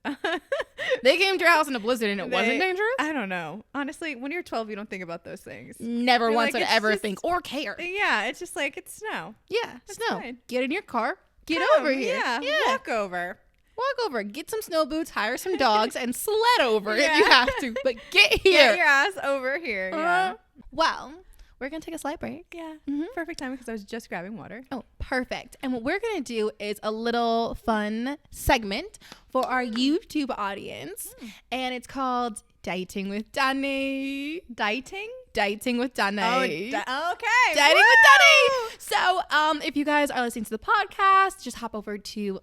They came to your house in a blizzard and it wasn't dangerous? I don't know. Honestly, when you're 12, you don't think about those things. Never once would ever think or care. Yeah, it's just it's snow. Yeah, it's snow. Fine. Get in your car. Get over here. Yeah, walk over. Walk over, get some snow boots, hire some dogs, and sled over if you have to. But get here. Get your ass over here. Yeah. Well, we're going to take a slight break. Yeah. Perfect timing because I was just grabbing water. Oh, perfect. And what we're going to do is a little fun segment for our YouTube audience. And it's called Dating with Daniee. Dating with Daniee. Oh, okay. Dating with Daniee. So, if you guys are listening to the podcast, just hop over to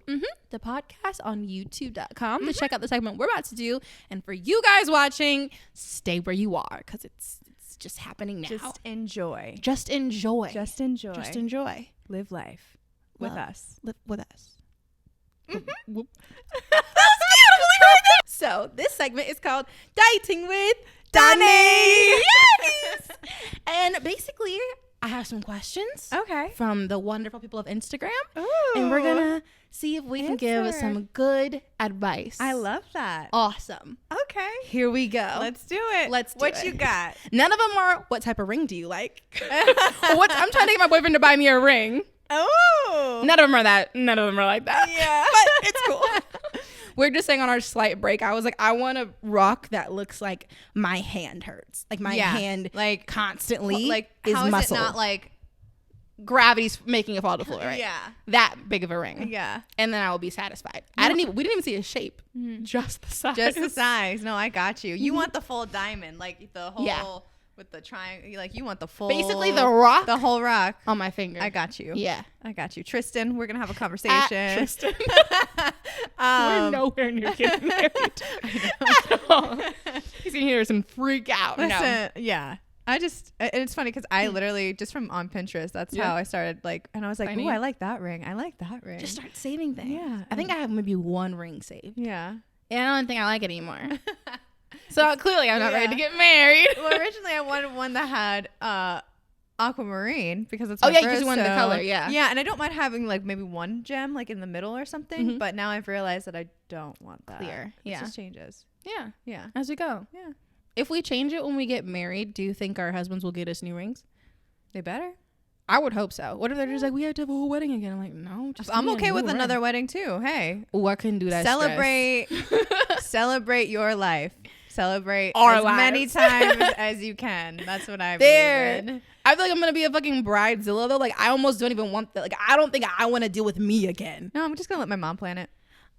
the podcast on youtube.com to check out the segment we're about to do. And for you guys watching, stay where you are because it's just happening now. Just enjoy. Just enjoy. Just enjoy. Just enjoy. Live life with us. Live with us. Mm-hmm. That was beautifully right there. So this segment is called Dating with Daniee. Yes. And basically, I have some questions Okay. from the wonderful people of Instagram. Ooh. And we're going to see if we can give Answer. some good advice. I love that. Awesome. Okay. Here we go. Let's do it. Let's do what it. you got? None of them are, what type of ring do you like? I'm trying to get my boyfriend to buy me a ring. Oh. None of them are that. None of them are like that. Yeah. But it's cool. We're just saying on our slight break, I was like, I want a rock that looks like my hand hurts. Like my hand like constantly like is how is muscle. it not like Gravity's making it fall to the floor, right? Yeah. That big of a ring. Yeah. And then I will be satisfied. We didn't even see his shape. Just the size. Just the size. No, I got you. You want the full diamond, like the whole with the triangle. Like you want the full. Basically the rock. The whole rock on my finger. I got you. Yeah. I got you. Tristan, we're going to have a conversation. Tristan. We're nowhere near getting married. At all. He's going to hear us and freak out. Listen, yeah. And it's funny because I literally, just from on Pinterest, that's how I started, like, and I was like, ooh, I like that ring. I like that ring. Just start saving things. Yeah. I think I have maybe one ring saved. Yeah. And I don't think I like it anymore. So clearly I'm not ready to get married. Well, originally I wanted one that had aquamarine because it's because you wanted the color. Yeah. Yeah, and I don't mind having like maybe one gem like in the middle or something, but now I've realized that I don't want that. Clear. It Yeah. just changes. Yeah. Yeah. As we go. Yeah. If we change it when we get married, do you think our husbands will get us new rings? They better. I would hope so. What if they're just like, we have to have a whole wedding again? I'm like, no. I'm okay with another wedding too. Hey. Oh, I couldn't do that. Celebrate your life. Celebrate Our as many lives. times as you can. That's what I believe in. I feel like I'm gonna be a fucking bridezilla though. Like I almost don't even want that. Like I don't think I want to deal with me again. No, I'm just gonna let my mom plan it.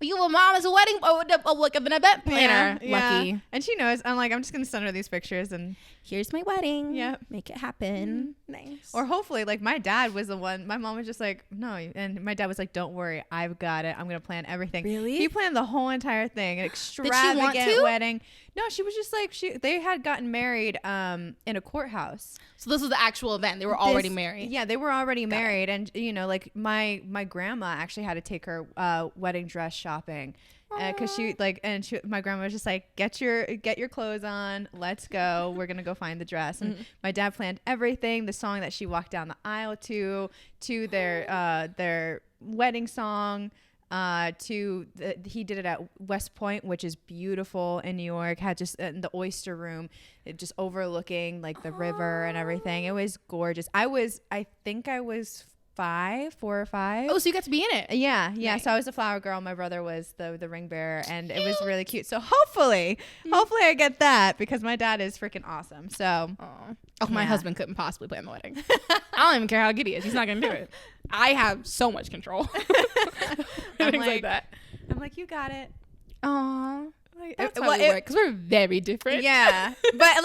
You a mom is a wedding like an event planner. Yeah. Lucky. And she knows. I'm like, I'm just gonna send her these pictures and Here's my wedding. Yeah. Make it happen. Nice. or hopefully like my dad was the one. My mom was just like, no, and my dad was like, don't worry, I've got it. I'm gonna plan everything. Really? He planned the whole entire thing. An extravagant wedding. No, she was just like they had gotten married in a courthouse. So this was the actual event. They were already married. Yeah, they were already married, and you know, like my grandma actually had to take her wedding dress shopping because my grandma was just like, get your clothes on, let's go, we're gonna go find the dress. And my dad planned everything, the song that she walked down the aisle to their wedding song. He did it at West Point, which is beautiful in New York. Had just the oyster room, just overlooking like the river and everything. It was gorgeous. I think I was 4 or 5. Oh, so you got to be in it. Yeah. Nice. So I was the flower girl. My brother was the ring bearer, and it was really cute. So hopefully I get that because my dad is freaking awesome. So My husband couldn't possibly plan the wedding. I don't even care how good he is. He's not gonna do it. I have so much control. Things like that. I'm like, you got it. Aww. Like, That's how we work because we're very different. Yeah, but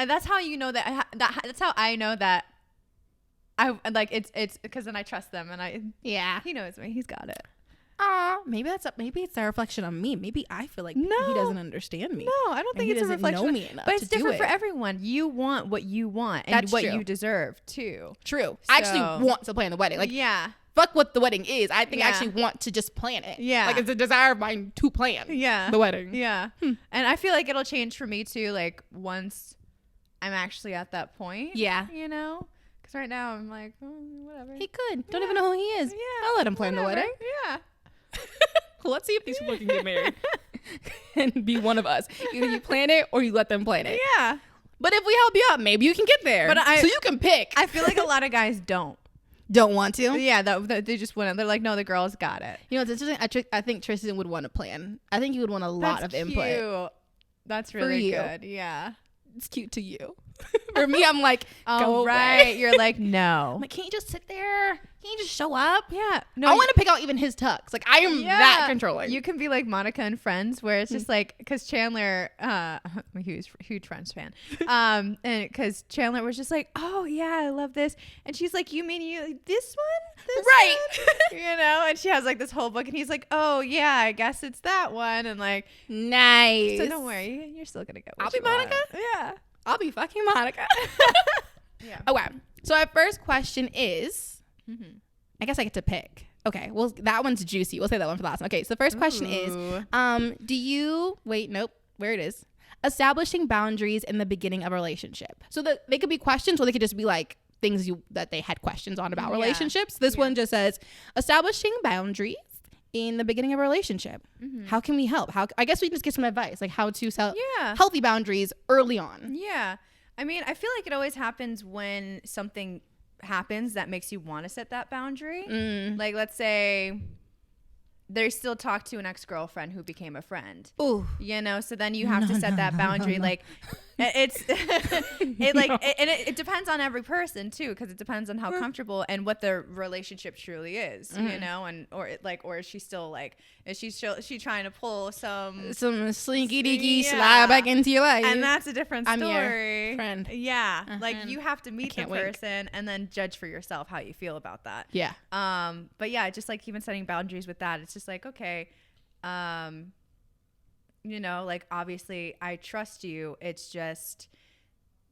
that's how you know that's how I know that I like it's because then I trust them and he knows me. He's got it. Maybe it's a reflection on me. Maybe I feel like No. he doesn't understand me. No, I don't think it's a reflection. Know me enough but it's to do different it. for everyone. You want what you want and That's what true. you deserve too. True. I actually want to plan the wedding. Like, Yeah. fuck what the wedding is. I think I Yeah. actually want to just plan it. Yeah. Like, it's a desire of mine to plan the wedding. Yeah. And I feel like it'll change for me too. Like once I'm actually at that point. Yeah. You know. Because right now I'm like, whatever. He could. Don't even know who he is. Yeah. I'll let him plan whatever. the wedding. Yeah. Let's see if these people can get married and be one of us. Either you plan it or you let them plan it. Yeah. But if we help you out, maybe you can get there. So you can pick. I feel like a lot of guys don't. Don't want to. Yeah, they just wouldn't. They're like, no, the girls got it. You know, it's interesting. I think Tristan would want to plan. I think he would want a lot of input. Cute. That's really you. good. Yeah. It's cute to you. For me, I'm like, Oh, go right. away. You're like, no. I'm like, can't you just sit there? Can you just show up? Yeah. No, I want to pick out even his tux. Like, I am that controlling. You can be like Monica and Friends, where it's just like, because Chandler, I'm a huge Friends fan, and because Chandler was just like, oh yeah, I love this, and she's like, you mean this one, right? one? You know, and she has like this whole book, and he's like, oh yeah, I guess it's that one, and like, nice. so don't worry, you're still gonna get. What I'll be you want. Monica. Yeah, I'll be fucking Monica. yeah. Okay. So our first question is. I guess I get to pick. Okay, well, that one's juicy. We'll say that one for last. Okay, so the first question is, do you, where it is, establishing boundaries in the beginning of a relationship. So they could be questions or they could just be like things that they had questions on about Yeah. relationships. This one just says establishing boundaries in the beginning of a relationship. How can we help? I guess we can just get some advice, like how to set healthy boundaries early on. Yeah. I mean, I feel like it always happens when something happens that makes you want to set that boundary. Like, let's say they still talk to an ex-girlfriend who became a friend. Ooh. You know, so then you have to set that boundary. Like, it's it depends on every person too, because it depends on how comfortable and what their relationship truly is. You know, or is she still like, is she trying to pull some slinky deaky slide back into your life? And that's a different story. I'm your friend. Yeah, like you have to meet the person and then judge for yourself how you feel about that. Yeah. But yeah, just like even setting boundaries with that, it's just like, okay, you know, like obviously I trust you. It's just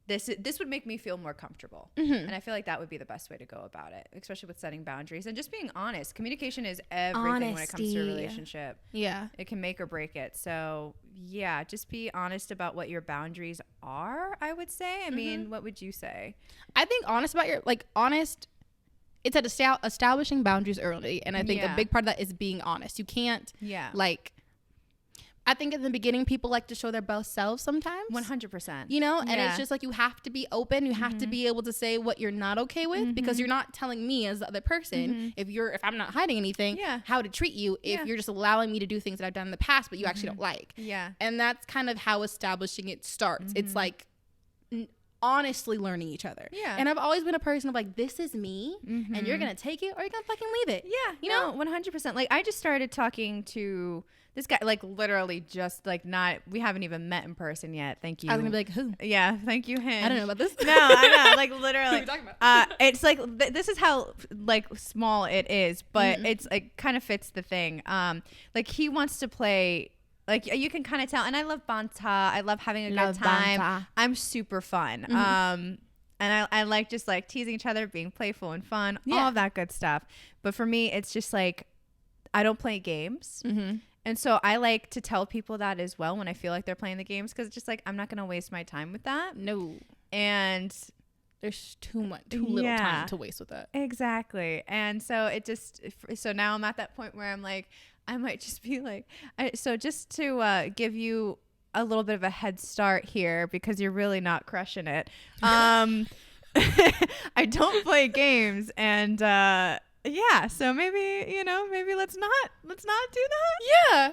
this would make me feel more comfortable. And I feel like that would be the best way to go about it, especially with setting boundaries and just being honest. Communication is everything when it comes to a relationship. Yeah. It can make or break it. So yeah, just be honest about what your boundaries are, I would say. I mean, what would you say? I think honest about it's at establishing boundaries early. And I think a big part of that is being honest. You can't I think in the beginning, people like to show their best selves sometimes. 100%. You know, and it's just like you have to be open. You have to be able to say what you're not okay with, because you're not telling me as the other person if I'm not hiding anything, how to treat you if you're just allowing me to do things that I've done in the past but you actually don't like. Yeah. And that's kind of how establishing it starts. It's like honestly learning each other. Yeah. And I've always been a person of like, this is me and you're going to take it or you're going to fucking leave it. Yeah. You know, 100%. Like I just started talking to this guy, like literally just like we haven't even met in person yet. Thank you. I was gonna be like, who? Yeah, thank you, him. I don't know about this. No, I know. Like literally. Who are you talking about? It's like this is how like small it is, but it's like kind of fits the thing. Like he wants to play. Like you can kind of tell, and I love banta. I love having a good time. Banta. I'm super fun. And I like just like teasing each other, being playful and fun, all of that good stuff. But for me, it's just like I don't play games. And so I like to tell people that as well when I feel like they're playing the games, because it's just like, I'm not going to waste my time with that. No. And there's too little time to waste with that. Exactly. And so so now I'm at that point where I'm like, I might just be like, so just to give you a little bit of a head start here, because you're really not crushing it. I don't play games, and yeah, so maybe let's not do that. Yeah,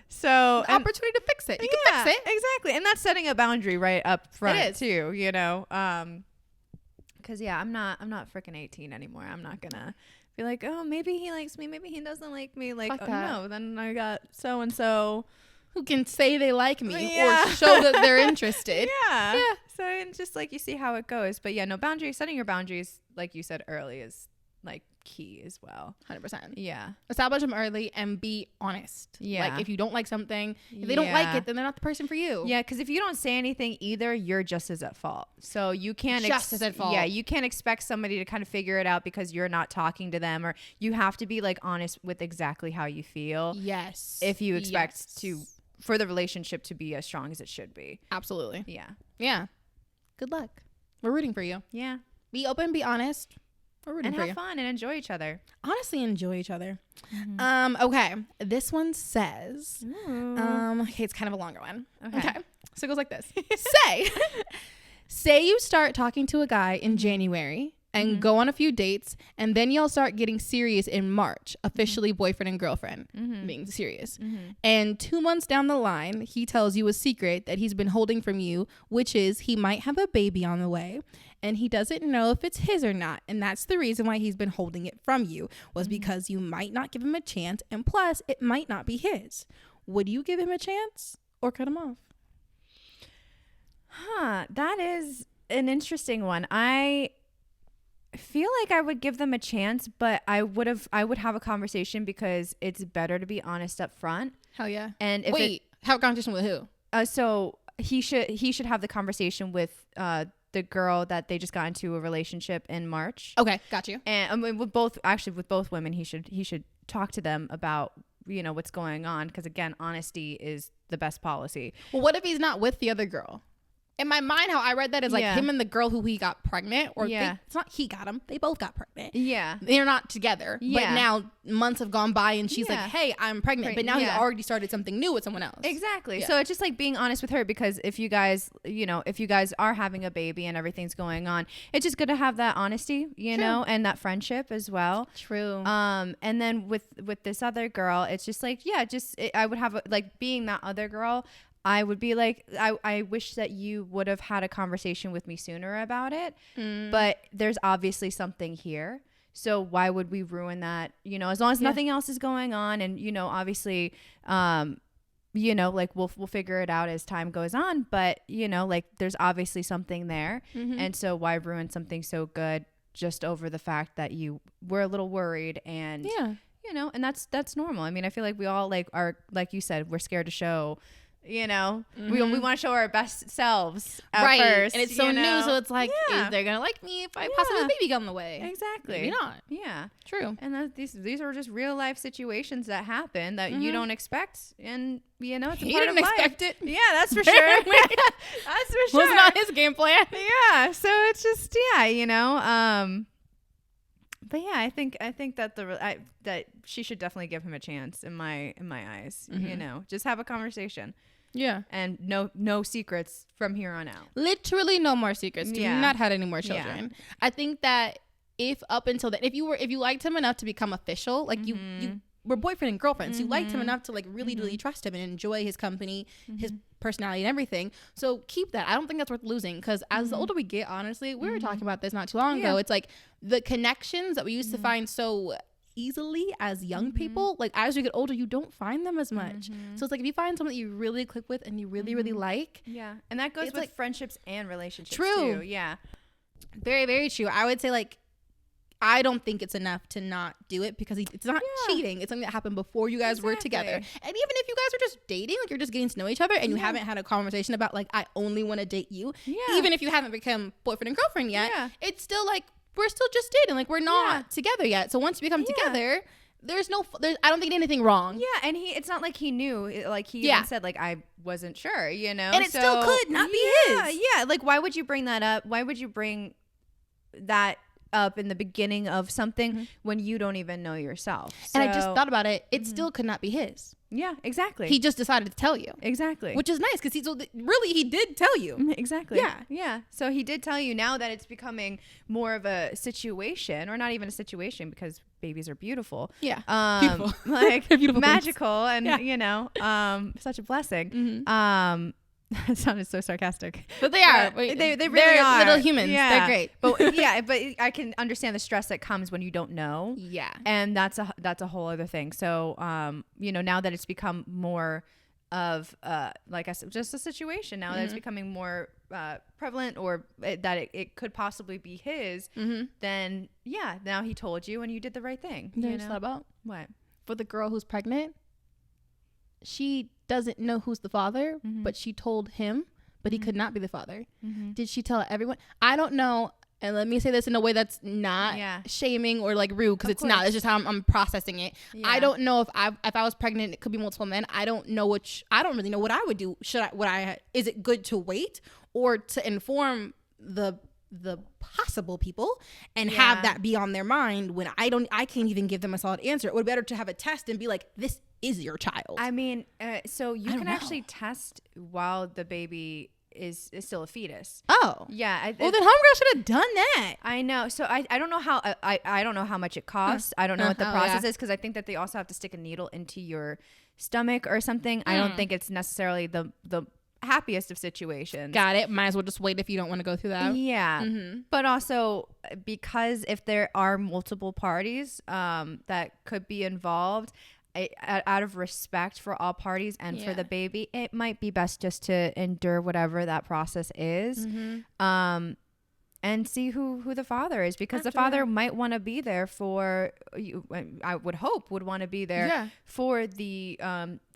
so an opportunity to fix it. You can fix it. Exactly, and that's setting a boundary right up front too. Because I'm not freaking 18 anymore. I'm not gonna be like, oh, maybe he likes me, maybe he doesn't like me. Like, oh, no, then I got so and so who can say they like me or show that they're interested. Yeah. So it's just like you see how it goes. But yeah, no, setting your boundaries, like you said early, is like key as well. 100%. Yeah. Establish them early and be honest. Yeah. Like if you don't like something, if they don't like it, then they're not the person for you. Yeah, because if you don't say anything either, you're just as at fault. So you can't as at fault. Yeah, you can't expect somebody to kind of figure it out because you're not talking to them, or you have to be like honest with exactly how you feel. Yes. If you expect for the relationship to be as strong as it should be. Absolutely. Yeah. Yeah. Good luck. We're rooting for you. Yeah. Be open, be honest. We're rooting for you. And have fun and enjoy each other. Honestly, enjoy each other. Okay. This one says, okay, it's kind of a longer one. Okay. So it goes like this. Say you start talking to a guy in January and go on a few dates, and then y'all start getting serious in March, officially boyfriend and girlfriend, being serious. And 2 months down the line, he tells you a secret that he's been holding from you, which is he might have a baby on the way, and he doesn't know if it's his or not. And that's the reason why he's been holding it from you, was because you might not give him a chance, and plus it might not be his. Would you give him a chance or cut him off? That is an interesting one. I feel like I would give them a chance, but I would have a conversation, because it's better to be honest up front. Hell yeah. And if have a conversation with who? So he should have the conversation with the girl that they just got into a relationship in March. Okay, got you. And I mean, with both women, he should talk to them about what's going on, because again, honesty is the best policy. Well, what if he's not with the other girl? in my mind, how I read that is like him and the girl who he got pregnant, or it's not he got him, they both got pregnant. Yeah. They're not together. Yeah. But now months have gone by and she's like, hey, I'm pregnant. But now he's already started something new with someone else. Exactly. Yeah. So it's just like being honest with her, because if you guys, if you guys are having a baby and everything's going on, it's just good to have that honesty, you know, and that friendship as well. True. And then with this other girl, it's just like, I would have like being that other girl, I would be like, I wish that you would have had a conversation with me sooner about it. But there's obviously something here. So why would we ruin that? As long as nothing else is going on. And, obviously, like we'll figure it out as time goes on. But, like there's obviously something there. And so why ruin something so good just over the fact that you were a little worried and, and that's normal. I mean, I feel like we all like are, like you said, we're scared to show. We want to show our best selves at first, and it's so new, so it's like, is they gonna like me if I possibly have a baby on the way? Exactly. Maybe not. Yeah, true. And these are just real life situations that happen that you don't expect, and it's a he part didn't of life. expect it. Yeah, that's for sure. That's for sure. Was not his game plan. Yeah, so it's just But yeah, I think that that she should definitely give him a chance in my eyes. Just have a conversation. Yeah. And no secrets from here on out. Literally no more secrets. Do not have any more children. Yeah. I think that if up until then, if you liked him enough to become official, like you were boyfriend and girlfriend, so you liked him enough to like really, really trust him and enjoy his company, his personality and everything. So keep that. I don't think that's worth losing, because as the older we get, honestly, we were talking about this not too long ago. It's like the connections that we used to find so easily as young people, like as you get older, you don't find them as much. So it's like if you find someone that you really click with and you really, really like. Yeah. And that goes with like friendships and relationships too. Yeah. Very, very true. I would say like, I don't think it's enough to not do it, because it's not cheating. It's something that happened before you guys were together. And even if you guys are just dating, like you're just getting to know each other and you haven't had a conversation about like, I only want to date you. Yeah. Even if you haven't become boyfriend and girlfriend yet, it's still like, we're still just dating. Like we're not together yet. So once we become together, I don't think anything wrong. Yeah. And it's not like he knew, like he even said like, I wasn't sure, And it still could not be his. Yeah. Like why would you bring that up? Why would you bring that up in the beginning of something when you don't even know yourself? And I just thought about it. It still could not be his. Yeah, exactly. He just decided to tell you. Exactly. Which is nice, because he did tell you. Exactly. Yeah. So he did tell you. Now that it's becoming more of a situation, or not even a situation, because babies are beautiful. Yeah. Beautiful. Like beautiful magical things. And such a blessing. It sounded so sarcastic, but they are. They really are little humans. Yeah. They're great. But I can understand the stress that comes when you don't know. Yeah, and that's a whole other thing. So now that it's become more of like I said, just a situation. Now that it's becoming more prevalent, or that it could possibly be his, then now he told you and you did the right thing. You know? Thought about what? For the girl who's pregnant, she doesn't know who's the father, but she told him, but he could not be the father. Did she tell everyone? I don't know. And let me say this in a way that's not shaming or like rude, because it's not. It's just how I'm processing it. Yeah. I don't know if I was pregnant, it could be multiple men. I don't really know what I would do. Is it good to wait or to inform the possible people and have that be on their mind when I can't even give them a solid answer? It would be better to have a test and be like, this is your child. I mean, so you can actually test while the baby is still a fetus. Oh, yeah. Well, then homegirl should have done that. I know. So I don't know how I don't know how much it costs. I don't know what the process is, because I think that they also have to stick a needle into your stomach or something. I don't think it's necessarily the happiest of situations. Got it. Might as well just wait if you don't want to go through that. Yeah. But also, because if there are multiple parties that could be involved, out of respect for all parties and for the baby, it might be best just to endure whatever that process is, and see who the father is, because the father might want to be there for you. I would hope would want to be there for the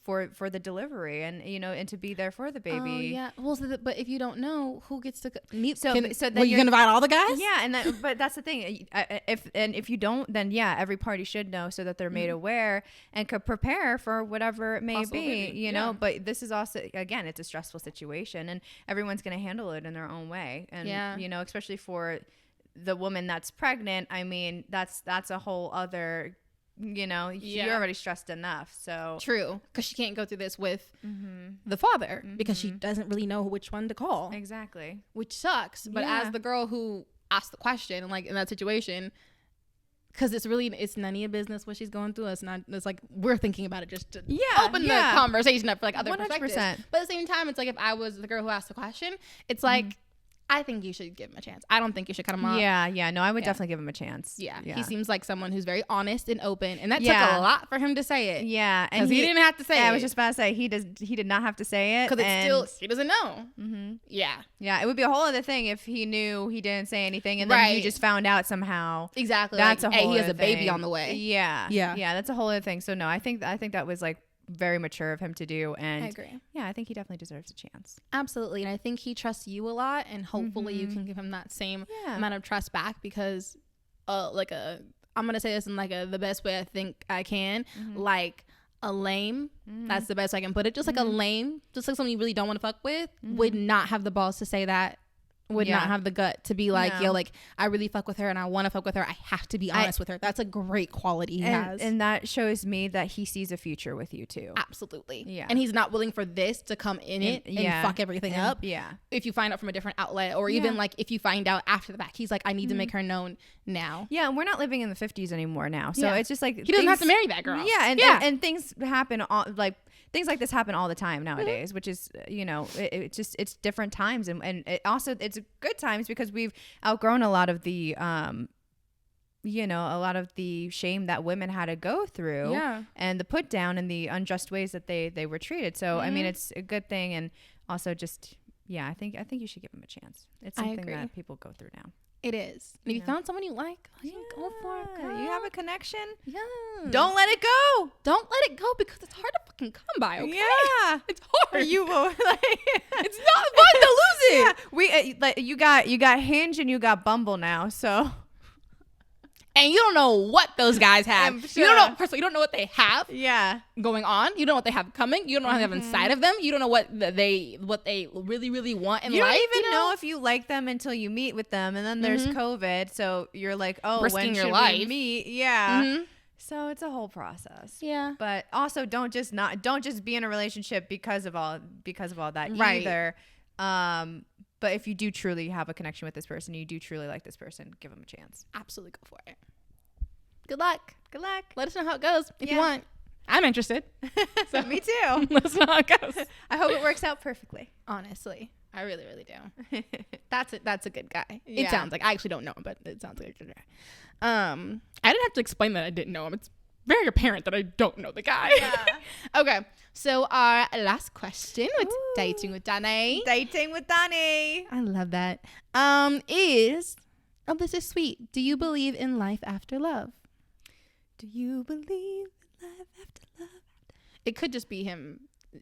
for the delivery and and to be there for the baby. Oh, yeah. Well, but if you don't know, who gets to meet? So then you gonna invite all the guys? Yeah, but that's the thing. If you don't, then every party should know so that they're made aware and could prepare for whatever it may be. You know, but this is also again, it's a stressful situation, and everyone's gonna handle it in their own way. And especially for the woman that's pregnant. I mean, that's a whole other. You're already stressed enough. So true, because she can't go through this with the father because she doesn't really know which one to call. Exactly, which sucks. But as the girl who asked the question, and like in that situation, because it's none of your business what she's going through. It's like we're thinking about it just to open the conversation up for like other 100%. Perspectives. But at the same time, it's like if I was the girl who asked the question, it's like. I think you should give him a chance. I don't think you should cut him off. Yeah. No, I would definitely give him a chance. Yeah. He seems like someone who's very honest and open, and that took a lot for him to say it. Yeah, and he didn't have to say it. I was just about to say he did not have to say it because it's still he doesn't know. Yeah, it would be a whole other thing if he knew he didn't say anything, and then you just found out somehow. Exactly. That's a whole. He has a baby on the way. Yeah. That's a whole other thing. So no, I think that was like very mature of him to do, and I agree. Yeah, I think he definitely deserves a chance. Absolutely, and I think he trusts you a lot, and hopefully you can give him that same amount of trust back because, I'm gonna say this in like the best way I think I can, like a lame. That's the best I can put it. Just like a lame, just like someone you really don't want to fuck with, would not have the balls to say that. Would not have the gut to be like, yo, like I really fuck with her and I want to fuck with her. I have to be honest with her. That's a great quality he has. And that shows me that he sees a future with you too. Absolutely. Yeah. And he's not willing for this to come in and fuck everything up. Yeah. If you find out from a different outlet or even like if you find out after the fact, he's like, I need to make her known now. Yeah. And we're not living in the 50s anymore now. So it's just like. He doesn't have to marry that girl. Yeah. And things happen things like this happen all the time nowadays, which is, it's different times. And it also, it's good times because we've outgrown a lot of the, a lot of the shame that women had to go through and the put down and the unjust ways that they were treated. So, I mean, it's a good thing. And also just, I think you should give them a chance. It's something that people go through now. It is. And if you found someone you like, go for it. Girl. You have a connection. Yeah. Don't let it go. Don't let it go because it's hard to fucking come by. Okay? Yeah. It's hard. You will. It's not fun to lose it. Yeah. You got Hinge and you got Bumble now. So. And you don't know what those guys have. Sure. You don't know. First of all, you don't know what they have. Yeah. Going on. You don't know what they have coming. You don't know what they have inside of them. You don't know what they really really want in life. You don't even know if you like them until you meet with them, and then there's COVID, so you're like, oh, risking when your should life. we meet? Yeah. So it's a whole process. Yeah. But also don't just be in a relationship because of all that either. But if you do truly have a connection with this person, you do truly like this person, give them a chance. Absolutely go for it. Good luck. Good luck. Let us know how it goes if you want. I'm interested. So me too. Let us know how it goes. I hope it works out perfectly. Honestly, I really, really do. That's a good guy. Yeah. It sounds like I actually don't know him, but it sounds like a good guy. I didn't have to explain that I didn't know him. It's very apparent that I don't know the guy. Yeah. Okay. So our last question with Dating with Daniee. Dating with Daniee. I love that. This is sweet. Do you believe in life after love? Do you believe in life after love? It could just be him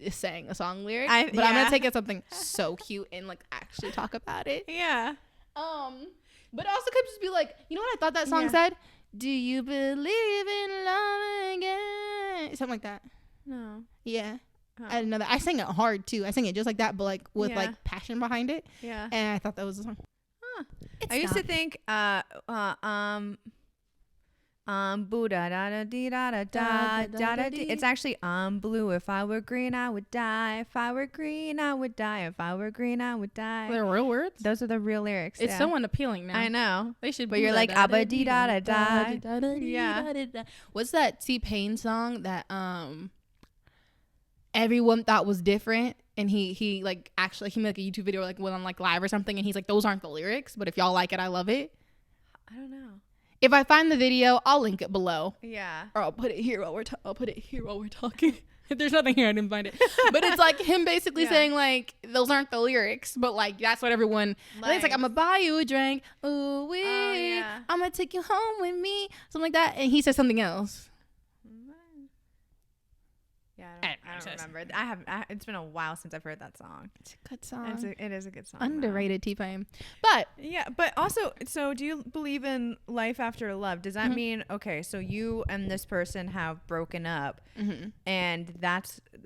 saying a song lyric, but I'm gonna take it something so cute and like actually talk about it. Yeah. But it also could just be like, you know what I thought that song said? Do you believe in love again? Something like that. No. Yeah. I didn't know that. I sang it hard too. I sang it just like that, but like with like passion behind it. Yeah. And I thought that was a song. I used to think Buddha da da dee da da da da da dee. It's actually blue. If I were green, I would die. If I were green, I would die. If I were green, I would die. They're real words. Those are the real lyrics. It's so unappealing now. I know. They should. But you're like abba dee da da da. Yeah. What's that T-Pain song that everyone thought was different? And he like actually he made like a YouTube video like went on like live or something, and he's like, those aren't the lyrics, but if y'all like it, I love it. I don't know. If I find the video, I'll link it below. Yeah. Or I'll put it here while we're talking. If there's nothing here, I didn't find it. But it's like him basically saying like those aren't the lyrics, but like that's what everyone. I think it's like I'm gonna buy you a drink. Ooh wee. I'm gonna take you home with me. Something like that. And he says something else. Yeah, And I don't Princess. remember. It's been a while since I've heard that song. It's a good song. It is a good song. Underrated T-Pain. But Yeah, but also, so do you believe in life after love? Does that mean, okay, so you and this person have broken up, and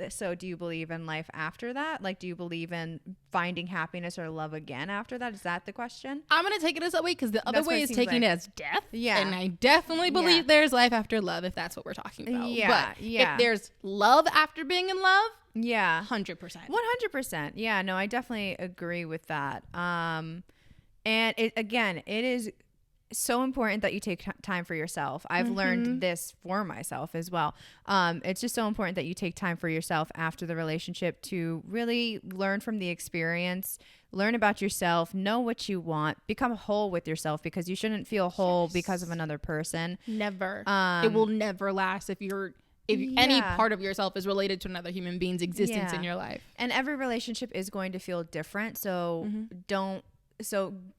so do you believe in life after that? Like, do you believe in finding happiness or love again after that? Is that the question? I'm going to take it as that way because the other That's what way it is seems taking like. it as death. Yeah. And I definitely believe there's life after love if that's what we're talking about. Yeah, But yeah. if there's love after being in love, Yeah. 100%. 100%. Yeah, no, I definitely agree with that. And it is so important that you take time for yourself. I've learned this for myself as well. It's just so important that you take time for yourself after the relationship to really learn from the experience, learn about yourself, know what you want, become whole with yourself, because you shouldn't feel whole because of another person. Never. It will never last if any part of yourself is related to another human being's existence in your life. And every relationship is going to feel different. So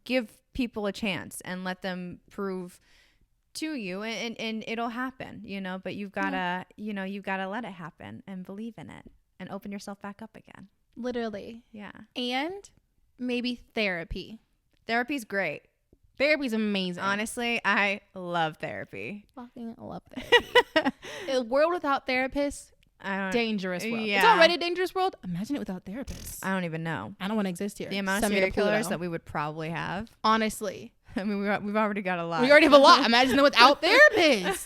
give people a chance and let them prove to you, and it'll happen, but you've gotta, you've gotta let it happen and believe in it and open yourself back up again. Literally. Yeah. And maybe therapy. Therapy's great. Therapy's amazing. Honestly, I love therapy. Fucking love therapy. A world without therapists, dangerous world. Yeah. It's already a dangerous world. Imagine it without therapists. I don't even know. I don't want to exist here. The amount of serial killers that we would probably have. Honestly. I mean, we've already got a lot. We already have a lot. Imagine it without therapists.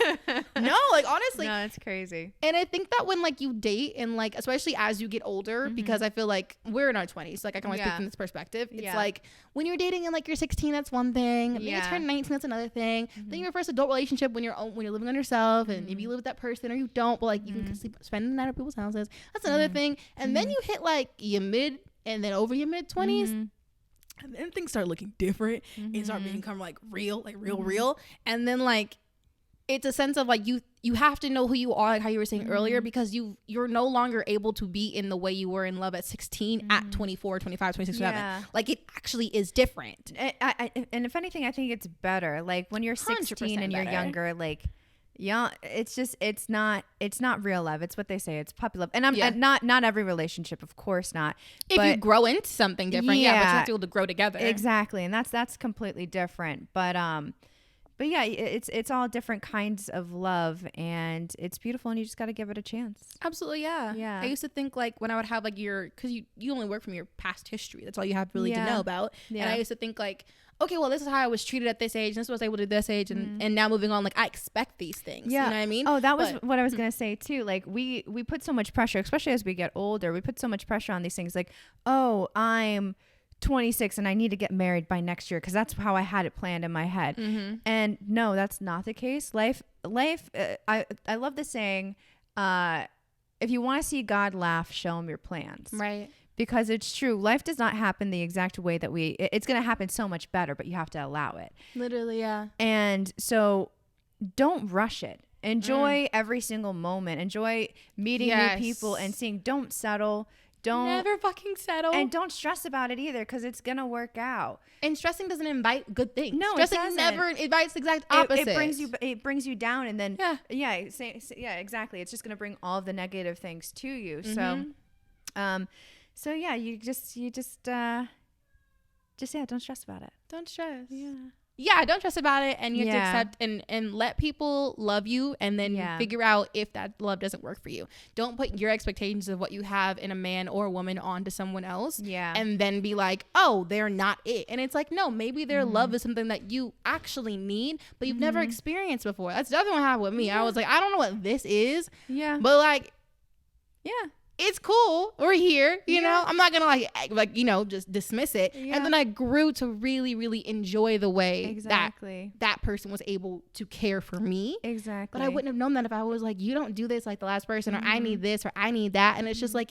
No, like honestly. No, it's crazy. And I think that when like you date and like, especially as you get older, because I feel like we're in our 20s, so like I can only speak from this perspective. It's like when you're dating and like you're 16, that's one thing. When you turn 19, that's another thing. Then your first adult relationship when you're living on yourself, and if you live with that person or you don't, but like you can spend the night at people's houses. That's another thing. And then you hit like your mid and then over your mid 20s. And then things start looking different and start becoming like real, like real. And then like it's a sense of like you have to know who you are, like how you were saying earlier, because you're no longer able to be in the way you were in love at 16 at 24, 25, 26, 27. Like it actually is different. And if anything, I think it's better. Like when you're 16 and you're younger, like it's not real love. It's what they say. It's puppy love. And I'm not every relationship, of course not. If you grow into something different, but you have to be able to grow together. Exactly. And that's completely different. But yeah, it's all different kinds of love, and it's beautiful, and you just got to give it a chance. Absolutely. Yeah. I used to think like when I would have like because you only work from your past history. That's all you have really to know about. And I used to think like, okay, well, this is how I was treated at this age, and this was able to do this age, and now moving on, like I expect these things. Yeah. You know what I mean? Oh, that was what I was gonna say too. Like we put so much pressure, especially as we get older. We put so much pressure on these things. Like, oh, I'm 26 and I need to get married by next year because that's how I had it planned in my head. And no, that's not the case. Life. I love the saying, if you want to see God laugh, show him your plans. Right. Because it's true. Life does not happen the exact way that it's going to happen so much better, but you have to allow it. Literally, yeah. And so don't rush it. Enjoy every single moment. Enjoy meeting new people and seeing. Don't settle. Don't never fucking settle. And don't stress about it either, because it's going to work out. And stressing doesn't invite good things. No, stressing it doesn't. Never invites the exact opposite. It brings you down, and then exactly. It's just going to bring all of the negative things to you. So yeah, you just don't stress about it. Don't stress. Yeah, don't stress about it, and you have to accept and let people love you, and then figure out if that love doesn't work for you. Don't put your expectations of what you have in a man or a woman onto someone else, and then be like, oh, they're not it. And it's like, no, maybe their love is something that you actually need, but you've never experienced before. That's definitely what happened with me. I was like, I don't know what this is, but like, it's cool. We're here, you know. I'm not gonna just dismiss it. And then I grew to really, really enjoy the way that person was able to care for me. Exactly. But I wouldn't have known that if I was like, you don't do this like the last person, or I need this, or I need that. And it's just like,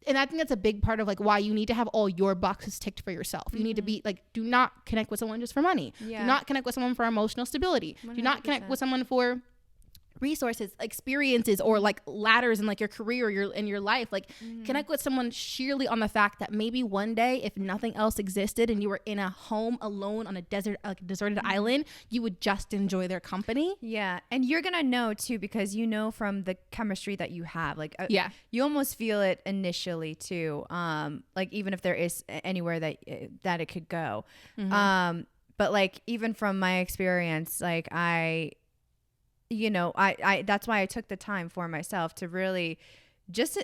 and I think that's a big part of like why you need to have all your boxes ticked for yourself. You need to be like, do not connect with someone just for money. Do not connect with someone for emotional stability. 100%. Do not connect with someone for resources, experiences, or like ladders in like your career or in your life. Like connect with someone sheerly on the fact that maybe one day, if nothing else existed and you were in a home alone on a deserted island, you would just enjoy their company. Yeah. And you're going to know too, because you know from the chemistry that you have, like, you almost feel it initially too. Like even if there is anywhere that it could go. But like, even from my experience, like I that's why I took the time for myself to really just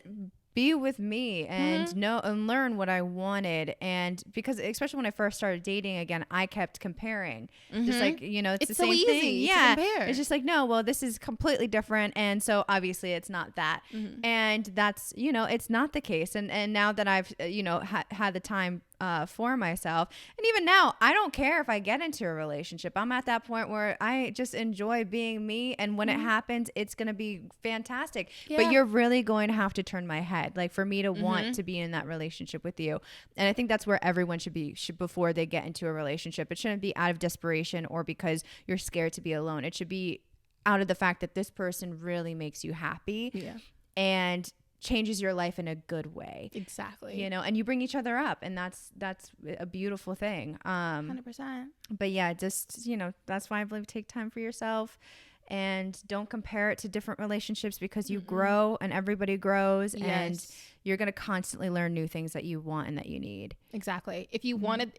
be with me and know and learn what I wanted. And because especially when I first started dating again, I kept comparing, just like, it's the so same easy thing. to Yeah. compare. It's just like, no, well, this is completely different. And so obviously it's not that. And that's, it's not the case. And now that I've, had the time for myself, and even now, I don't care if I get into a relationship. I'm at that point where I just enjoy being me, and when it happens, it's gonna be fantastic. But you're really going to have to turn my head, like, for me to want to be in that relationship with you. And I think that's where everyone should be before they get into a relationship. It shouldn't be out of desperation or because you're scared to be alone. It should be out of the fact that this person really makes you happy and changes your life in a good way. Exactly. And you bring each other up, and that's a beautiful thing. 100%. But yeah, just, that's why I believe take time for yourself and don't compare it to different relationships, because you grow and everybody grows, and you're going to constantly learn new things that you want and that you need. Exactly. If you wanted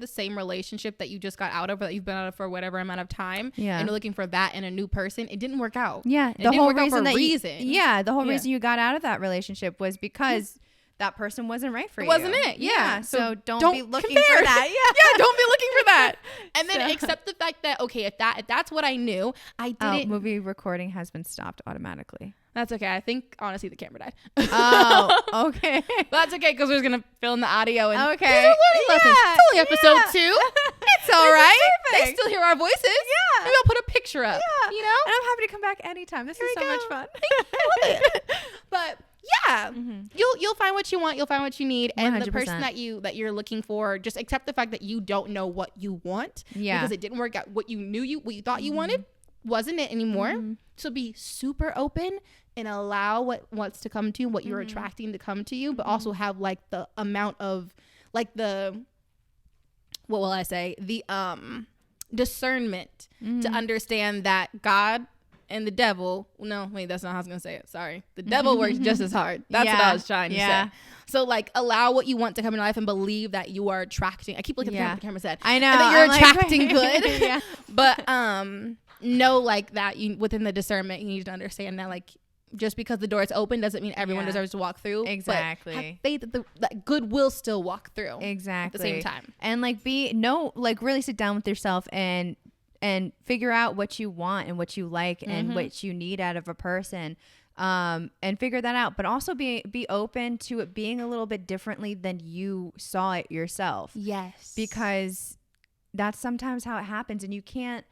the same relationship that you just got out of, or that you've been out of for whatever amount of time, and you're looking for that in a new person, it didn't work out. Yeah. The whole reason the whole reason you got out of that relationship was because that person wasn't right for you. It wasn't it. Yeah. So don't be looking for that. Yeah. Don't be looking for that. And then accept the fact that, okay, if that's what I knew, I didn't. Movie recording has been stopped automatically. That's okay. I think honestly the camera died. Oh, okay. That's okay, because we're just gonna fill in the audio. And okay. These are learning lessons. It's only episode 2. It's all right. They still hear our voices. Yeah. Maybe I'll put a picture up. Yeah. You know. And I'm happy to come back anytime. This is so much fun. I love it. But yeah, you'll find what you want. You'll find what you need, and 100%. the person that you're looking for, just accept the fact that you don't know what you want. Yeah. Because it didn't work out. What you thought you wanted wasn't it anymore. So be super open and allow what's to come to you, what you're attracting to come to you, but also have like the amount of like the, what will I say? The discernment to understand that God and the devil, no, wait, that's not how I was gonna say it. Sorry. The devil works just as hard. That's what I was trying to say. So like allow what you want to come in life and believe that you are attracting. I keep looking at the camera said. I know. And that you're attracting good. Yeah. But know like that you within the discernment you need to understand that like just because the door is open doesn't mean everyone deserves to walk through. Exactly. But have faith that good will still walk through. Exactly. At the same time. And like really sit down with yourself and figure out what you want and what you like and what you need out of a person. And figure that out, but also be open to it being a little bit differently than you saw it yourself. Yes. Because that's sometimes how it happens, and you can't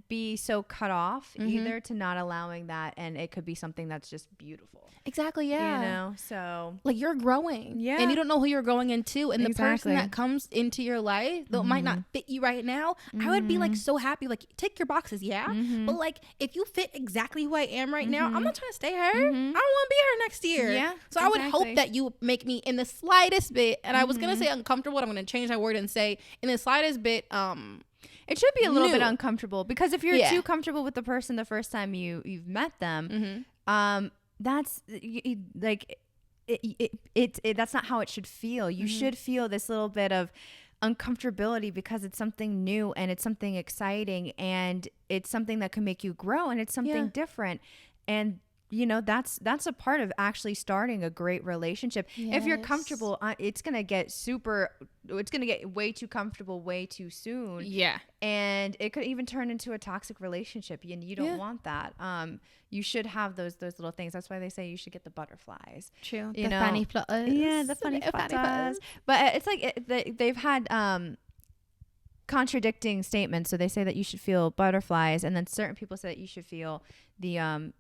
be so cut off either to not allowing that, and it could be something that's just beautiful. Exactly. Yeah. So like you're growing. Yeah. And you don't know who you're growing into, and the person Exactly. that comes into your life that might not fit you right now, I would be like so happy. Like tick your boxes, but like if you fit exactly who I am right now, I'm not trying to stay her. I don't want to be her next year. Yeah. So I would hope that you make me in the slightest bit, and I was gonna say uncomfortable, I'm gonna change my word and say in the slightest bit it should be a little bit new. Uncomfortable, because if you're too comfortable with the person the first time you've met them, that's like that's not how it should feel. You should feel this little bit of uncomfortability because it's something new and it's something exciting and it's something that can make you grow and it's something different. And that's a part of actually starting a great relationship. If you're comfortable, it's going to get way too comfortable way too soon. Yeah. And it could even turn into a toxic relationship, and you don't want that. You should have those little things. That's why they say you should get the butterflies. True. The fanny flutters. Yeah, the fanny flutters. But it's like they've had contradicting statements. So they say that you should feel butterflies, and then certain people say that you should feel the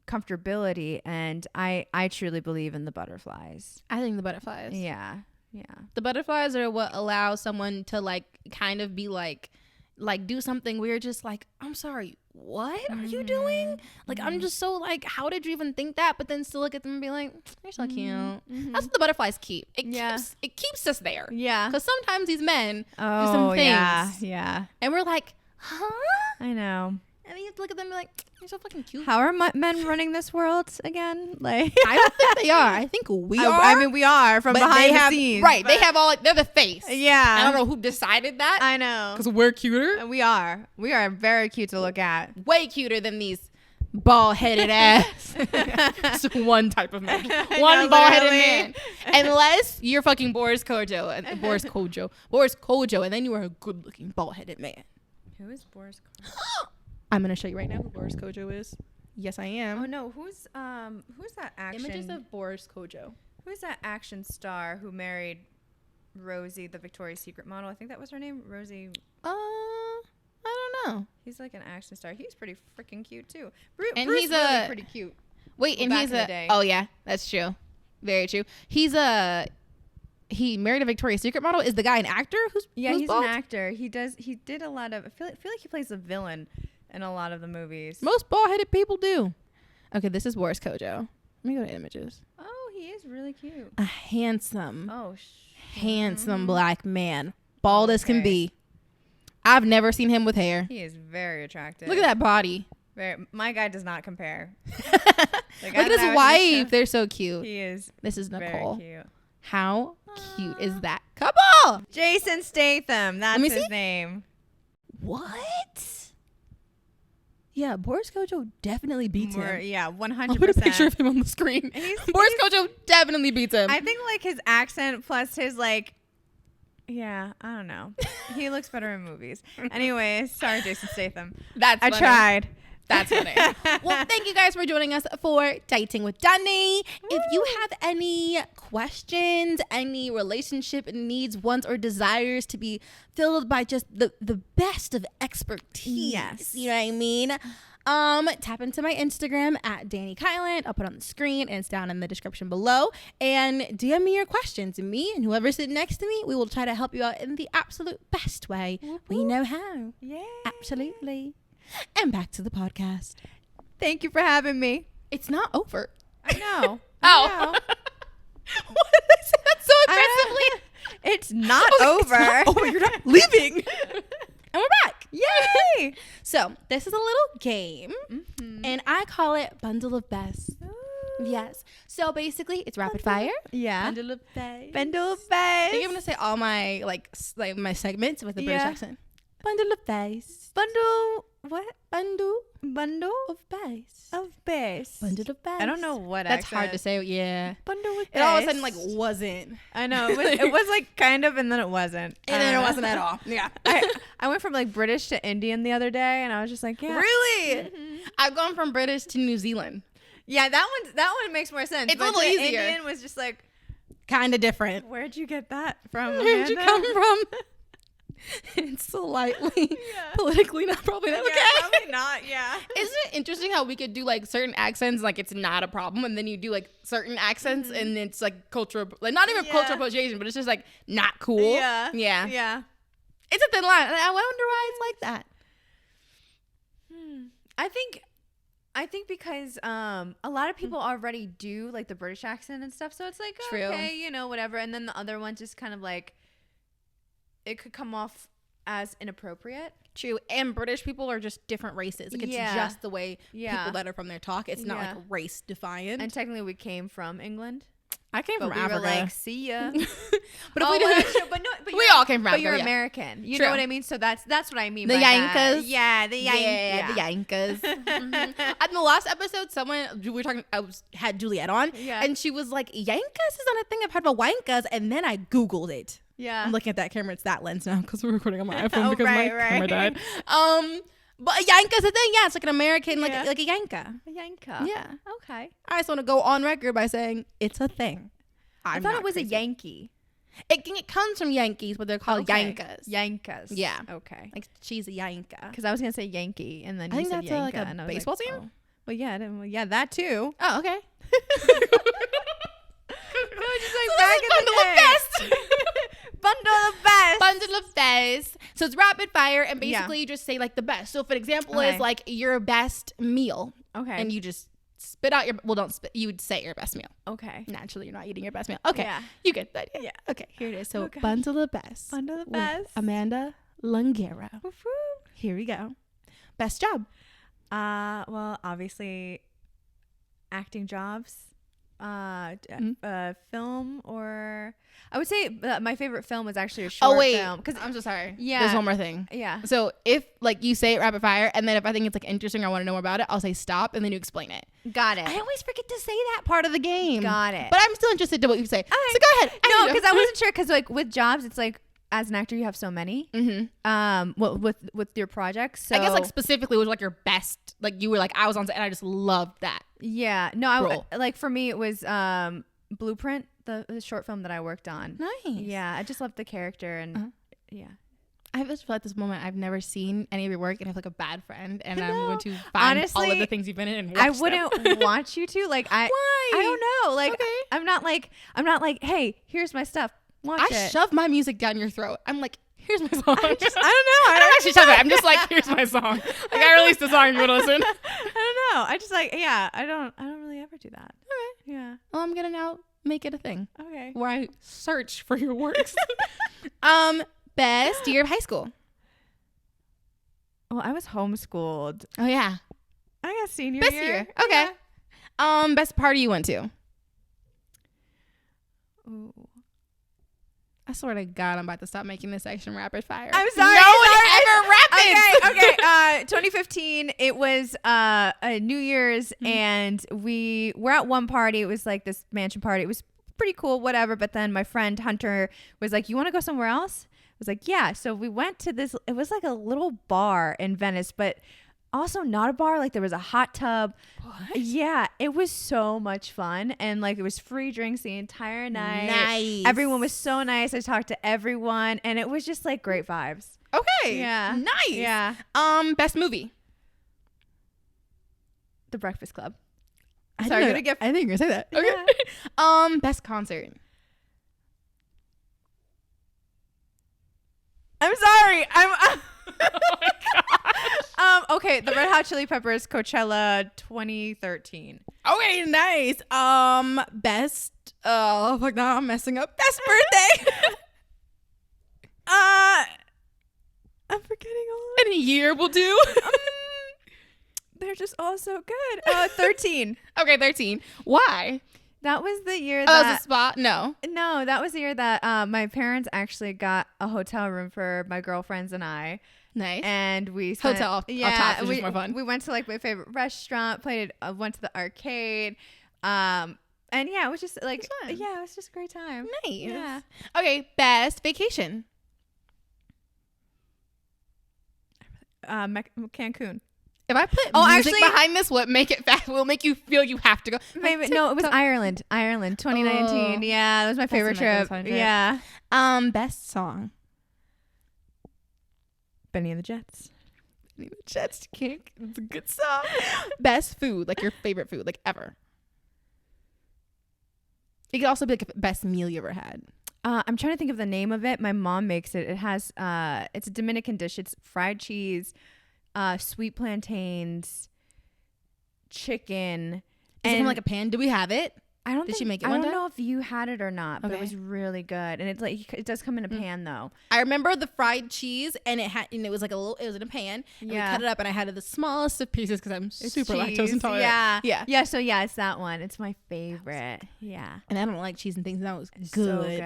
comfortability, and I truly believe in the butterflies. I think the butterflies. Yeah. The butterflies are what allow someone to like kind of be like do something where you're just like, I'm sorry, what are you doing? Like, I'm just so like, how did you even think that? But then still look at them and be like, you're so cute. That's what the butterflies keep. It keeps us there. Yeah. Because sometimes these men do some things. Yeah. And we're like, huh? I know. And then you have to look at them and be like, you're so fucking cute. How are men running this world again? Like, I don't think they are. I think we are. I mean, we are from behind the scenes. Right. They have all like, they're the face. Yeah. I don't know who decided that. I know. Because we're cuter. We are. We are very cute to look at. Way cuter than these bald-headed ass. Just one type of man. One bald-headed man. Unless you're fucking Boris Kojo. Boris Kojo. And then you are a good-looking bald-headed man. Who is Boris Kojo? I'm going to show you right now who Boris Kojo is. Yes, I am. Oh, no. Who's that action? Images of Boris Kojo. Who's that action star who married Rosie, the Victoria's Secret model? I think that was her name. Rosie. I don't know. He's like an action star. He's pretty freaking cute too. And Bruce he's really pretty cute. Wait, and he's oh yeah, that's true. Very true. He married a Victoria's Secret model. Is the guy an actor? Who's he's bald? an actor. He did a lot of. I feel like he plays a villain in a lot of the movies. Most bald-headed people do. Okay, this is Boris Kojo. Let me go to images. Oh, he is really cute. A handsome, handsome black man, bald as can be. I've never seen him with hair. He is very attractive. Look at that body. My guy does not compare. Look at his wife. They're so cute. He is. This is Nicole. Very cute. How cute is that couple? Jason Statham. That's his name. What? Yeah, Boris Kojo definitely beats him. Yeah, 100%. I'll put a picture of him on the screen. Boris Kojo definitely beats him. I think like his accent plus his like. Yeah, I don't know. He looks better in movies. Anyways, sorry, Jason Statham. I tried. That's funny. Well, thank you guys for joining us for Dating with Daniee. If you have any questions, any relationship needs, wants, or desires to be filled by just the best of expertise, yes, you know what I mean? Tap into my Instagram at Daniee KyLand. I'll put it on the screen and it's down in the description below. And DM me your questions. Me and whoever's sitting next to me, we will try to help you out in the absolute best way we know how. Yeah. Absolutely. And back to the podcast. Thank you for having me. It's not over. I know. Why did I say that so aggressively? It's not over. It's not over. You're not leaving. And we're back. Yay! So this is a little game, and I call it Bundle of Best. Ooh. Yes. So basically, it's rapid fire. Yeah. Bundle of Best. Bundle of Best. I think I'm gonna say all my like my segments with the British accent. Bundle of Best. Bundle. What? Bundle of Best. Bundle of Best. I don't know what that's hard to say. Yeah. Bundle of Best. It all of a sudden like wasn't. I know. It was like kind of, and then it wasn't. And then it wasn't at all. Yeah. I went from like British to Indian the other day, and I was just like, yeah. Really? I've gone from British to New Zealand. Yeah, that one makes more sense. It's a little easier. Indian was just like kind of different. Where'd you get that from? Where'd you come from? It's slightly politically probably not okay. Probably not. Yeah. Isn't it interesting how we could do like certain accents like it's not a problem, and then you do like certain accents and it's like cultural, like not even cultural appropriation, but it's just like not cool. Yeah. It's a thin line. I wonder why it's like that. I think because a lot of people already do like the British accent and stuff, so it's like okay, you know, whatever, and then the other one just kind of like. It could come off as inappropriate. True. And British people are just different races. Like, it's just the way people that are from their talk. It's not like race defiant. And technically we came from England. I came from Africa. We were like, see ya. But we all came from Africa. But you're American. You know what I mean? So that's what I mean the by Yankas. That. Yeah, the Yankas. Yeah, the Yankas. In the last episode, I had Juliet on, and she was like, Yankas is not a thing. I've heard about Wankas, and then I Googled it. Yeah. I'm looking at that camera. It's that lens now because we're recording on my iPhone because my camera died. But a Yanka's a thing. Yeah, it's like an American, like a Yanka. A Yanka. Yeah. Okay. I just want to go on record by saying it's a thing. I thought it was a Yankee. It comes from Yankees, but they're called Yankas. Yankas. Yeah. Okay. Like she's a Yanka. Because I was gonna say Yankee, and then I you think said that's Yanka, like a baseball team. Oh. Well, yeah, that too. Oh, okay. Just like back in the day. Bundle of Best. Bundle of Best. So it's rapid fire, and Yeah. basically you just say like the best. So if an example Okay. is like your best meal, Okay. and you just spit out your, well, don't spit, you would say your best meal. Okay. Naturally, you're not eating your best meal. Okay. Yeah. You get that. Yeah. Okay, here it is. So Oh, gosh. bundle the best. Bundle the with best. Amanda Lungaro. Woof, woof. Here we go. Best job. Well, obviously, acting jobs, film, or I would say my favorite film was actually a short film. Because I'm so sorry. Yeah. There's one more thing. Yeah. So if like you say it rapid fire, and then if I think it's like interesting, I want to know more about it, I'll say stop, and then you explain it. Got it. I always forget to say that part of the game. Got it. But I'm still interested to what you say. right. So go ahead. No, because I wasn't sure. Because like with jobs, it's like as an actor, you have so many. With your projects. So I guess like specifically was like your best. Like you were like I was on set and I just loved that. yeah. No, Role. like for me, it was Blueprint, the short film that I worked on. Nice. Yeah, I just loved the character and yeah. I just feel at this moment I've never seen any of your work, and I have like a bad friend, and I'm No. going to find all Honestly, of the things you've been in. And I watch them. wouldn't want you to. Like I don't know. Like Okay. I'm not like hey, here's my stuff. Watch I it. shove my music down your throat. I'm like, here's my song. I don't know. I don't actually shove it. I'm just like, here's my song. Like I released a song. You want to listen? I don't know. I just like I don't really ever do that. Okay. Yeah. Well, I'm gonna now make it a thing Okay. where I search for your works. Best year of high school. Well, I was homeschooled. Oh yeah. I got senior Best year. year. Okay. Yeah. Best party you went to. Ooh. I swear to God, I'm about to stop making this section rapid fire. I'm sorry. No I'm one ever rapids. Okay. 2015. It was a New Year's, and we were at one party. It was like this mansion party. It was pretty cool, whatever. But then my friend Hunter was like, "You want to go somewhere else?" I was like, "Yeah." So we went to this. It was like a little bar in Venice, but also not a bar. Like there was a hot tub. What? Yeah, it was so much fun, and like it was free drinks the entire night. Nice. Everyone was so nice. I talked to everyone, and it was just like great vibes. Okay. Yeah. Nice. Yeah. Best movie. The Breakfast Club. I Sorry, think you're gonna say that. Okay. Yeah. Best concert. I'm sorry. I'm. Oh my gosh. Okay, the Red Hot Chili Peppers Coachella 2013. Okay, nice. Best. Oh fuck, now I'm messing up. Best birthday. I'm forgetting all. Any year will do. They're just all so good. 13. Okay, 13. Why? That was the year Oh, that. it's a spot. No. No, that was the year that my parents actually got a hotel room for my girlfriends and I. Nice. And we spent, Hotel off top is just more fun. We went to like my favorite restaurant, went to the arcade. And yeah, it was just like, fun. yeah, it was just a great time. Nice. Yeah. Okay, best vacation. Cancun. If I put Oh, music actually- behind this, will make it fast? Will make you feel you have to go. Maybe no, it was Ireland. 2019. Oh. Yeah, that was my favorite my most trip. fun trip. Yeah. Best song. Benny and the Jets. Jets Kink. It's a good song. Best food, like your favorite food, like ever. It could also be like a best meal you ever had. I'm trying to think of the name of it. My mom makes it. It has it's a Dominican dish. It's fried cheese, sweet plantains, chicken. Is it from like a pan? Do we have it? I don't. Did she think- make it I one don't time? know if you had it or not, but it Okay. was really good. And it's like it does come in a pan though. I remember the fried cheese, and it was like a little. It was in a pan. And we Yeah. cut it up, and I had the smallest of pieces because I'm It's super cheese. lactose intolerant. Yeah. yeah. So yeah, it's that one. It's my favorite. Yeah. And I don't like cheese and things. And that was good. So good.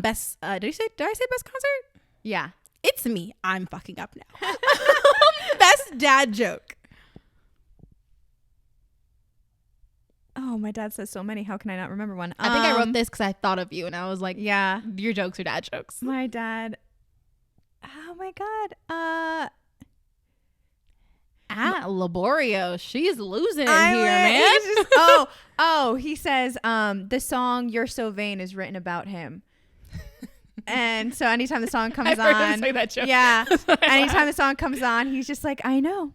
Best. Did I say best concert? Yeah. It's me. I'm fucking up now. Best dad joke. Oh, my dad says so many. How can I not remember one? I think I wrote this because I thought of you, and I was like, Yeah. your jokes are dad jokes. My dad. Oh my God. Laborio, she's losing I here, went- man. he's just- he says the song "You're So Vain" is written about him. And so anytime the song comes I've heard him on, say that joke. yeah, That's why I anytime the laughed. song comes on, he's just like, I know.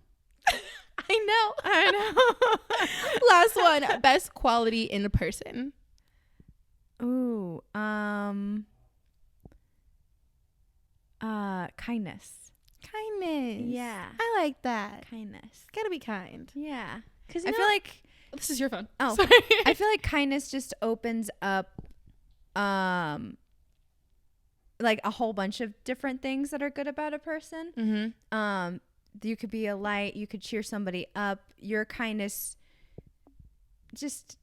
I know. Last one. Best quality in a person. Ooh, Kindness. Kindness. Yeah. I like that. Kindness. Gotta be kind. Yeah. Because I feel like this is your phone. Oh, sorry. I feel like kindness just opens up, like a whole bunch of different things that are good about a person. Mm-hmm. You could be a light. You could cheer somebody up. Your kindness just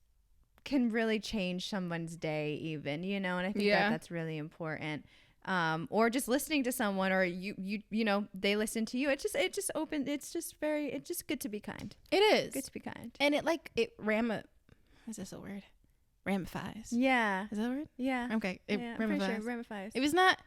can really change someone's day, even, and I think that's really important. Or just listening to someone, or you know, they listen to you. It's just good to be kind. It is Good to be kind. and is this a word? Ramifies. Yeah. Is that a word? Yeah. Okay. It I'm pretty ramifies. sure it ramifies. It was not.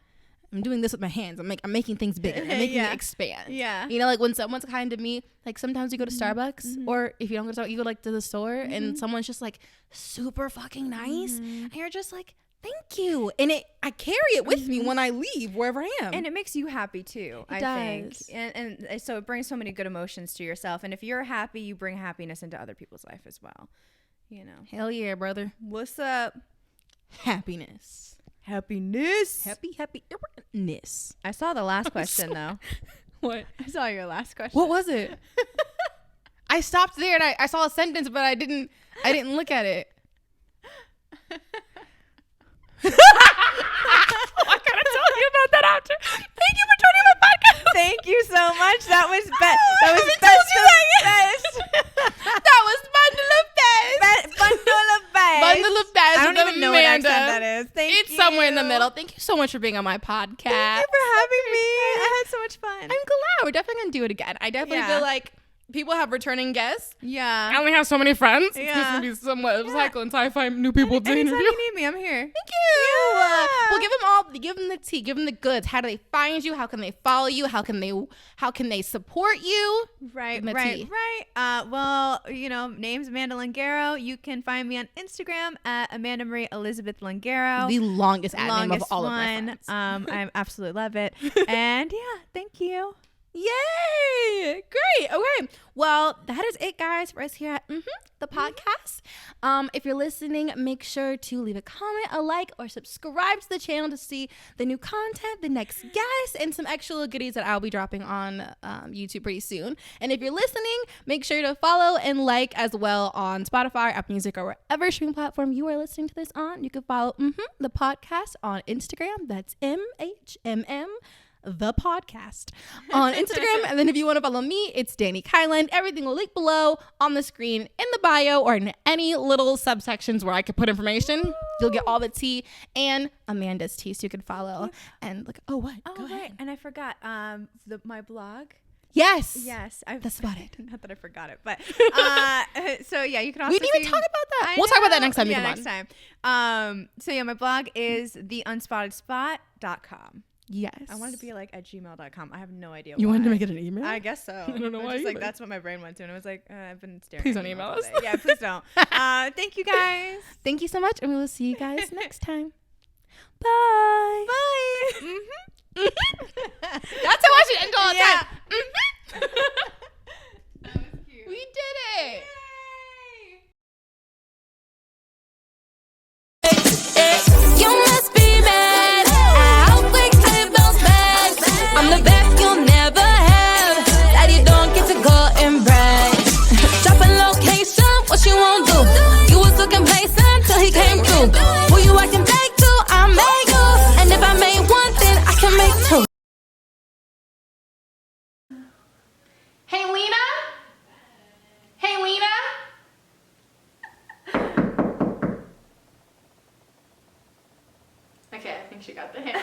I'm doing this with my hands. I'm making things bigger. I'm making it expand. Yeah. Like when someone's kind to me, like sometimes you go to Starbucks, or if you don't go to Starbucks, you go like to the store, and someone's just like super fucking nice, and you're just like, thank you, and I carry it with me when I leave wherever I am, and it makes you happy too. I think, and so it brings so many good emotions to yourself. And if you're happy, you bring happiness into other people's life as well. Hell yeah, brother. What's up? Happiness. Happiness. Happiness. I saw the last question though. What? I saw your last question. What was it? I stopped there and I saw a sentence, but I didn't look at it. I gotta tell you about that after. Thank you for joining my podcast. Thank you so much. That was best. That was bundle of best. Bundle of best. Bundle of best. I don't even know what Amanda. accent that is. It's somewhere in the middle. Thank you so much for being on my podcast. Thank you for having me. I had so much fun. I'm glad. We're definitely gonna do it again. I definitely feel like people have returning guests. Yeah. I only have so many friends. Yeah. It's gonna be somewhat of a cycle until I find new people to interview. Anytime you need me, I'm here. Thank you. Well, give them the tea, give them the goods. How do they find you? How can they follow you? How can they support you? Right. Well, name's Amanda Lungaro. You can find me on Instagram at Amanda Marie Elizabeth Lungaro. The longest name of all of my friends. I absolutely love it. And thank you. Yay! Great. Okay. Well, that is it, guys, for us here at The Podcast. If you're listening, make sure to leave a comment, a like, or subscribe to the channel to see the new content, the next guest, and some extra little goodies that I'll be dropping on YouTube pretty soon. And if you're listening, make sure to follow and like as well on Spotify, Apple Music, or wherever streaming platform you are listening to this on. You can follow The Podcast on Instagram. That's MHMM. The Podcast on Instagram. And then if you want to follow me, it's Daniee KyLand. Everything will link below on the screen, in the bio, or in any little subsections where I could put information. You'll get all the tea and Amanda's tea, so you can follow and look. Oh, what? Go ahead. And I forgot my blog. Yes. That's about it. Not that I forgot it, but so you can also. We didn't even talk about that. We'll talk about that next time. Next time. My blog is theunspotedspot.com. Yes. I wanted to be like at gmail.com. I have no idea You why. wanted to make it an email? I guess so. I don't know why. Just that's what my brain went to, and I was like, I've been staring. Please at don't email all us. day. Yeah, please don't. Thank you guys. Thank you so much, and we will see you guys next time. Bye. Bye. That's how I should end all the time. That was cute. We did it. You must be mad. How quick to bounce back. I'm the best you'll never have. Daddy don't get to go and brag. Dropping location, what you won't do. You was looking patient till he came through. Who you I can take to, I make you. And if I made one, then I can make two. Hey, Lena? Hey, Lena? Okay, I think she got the hint.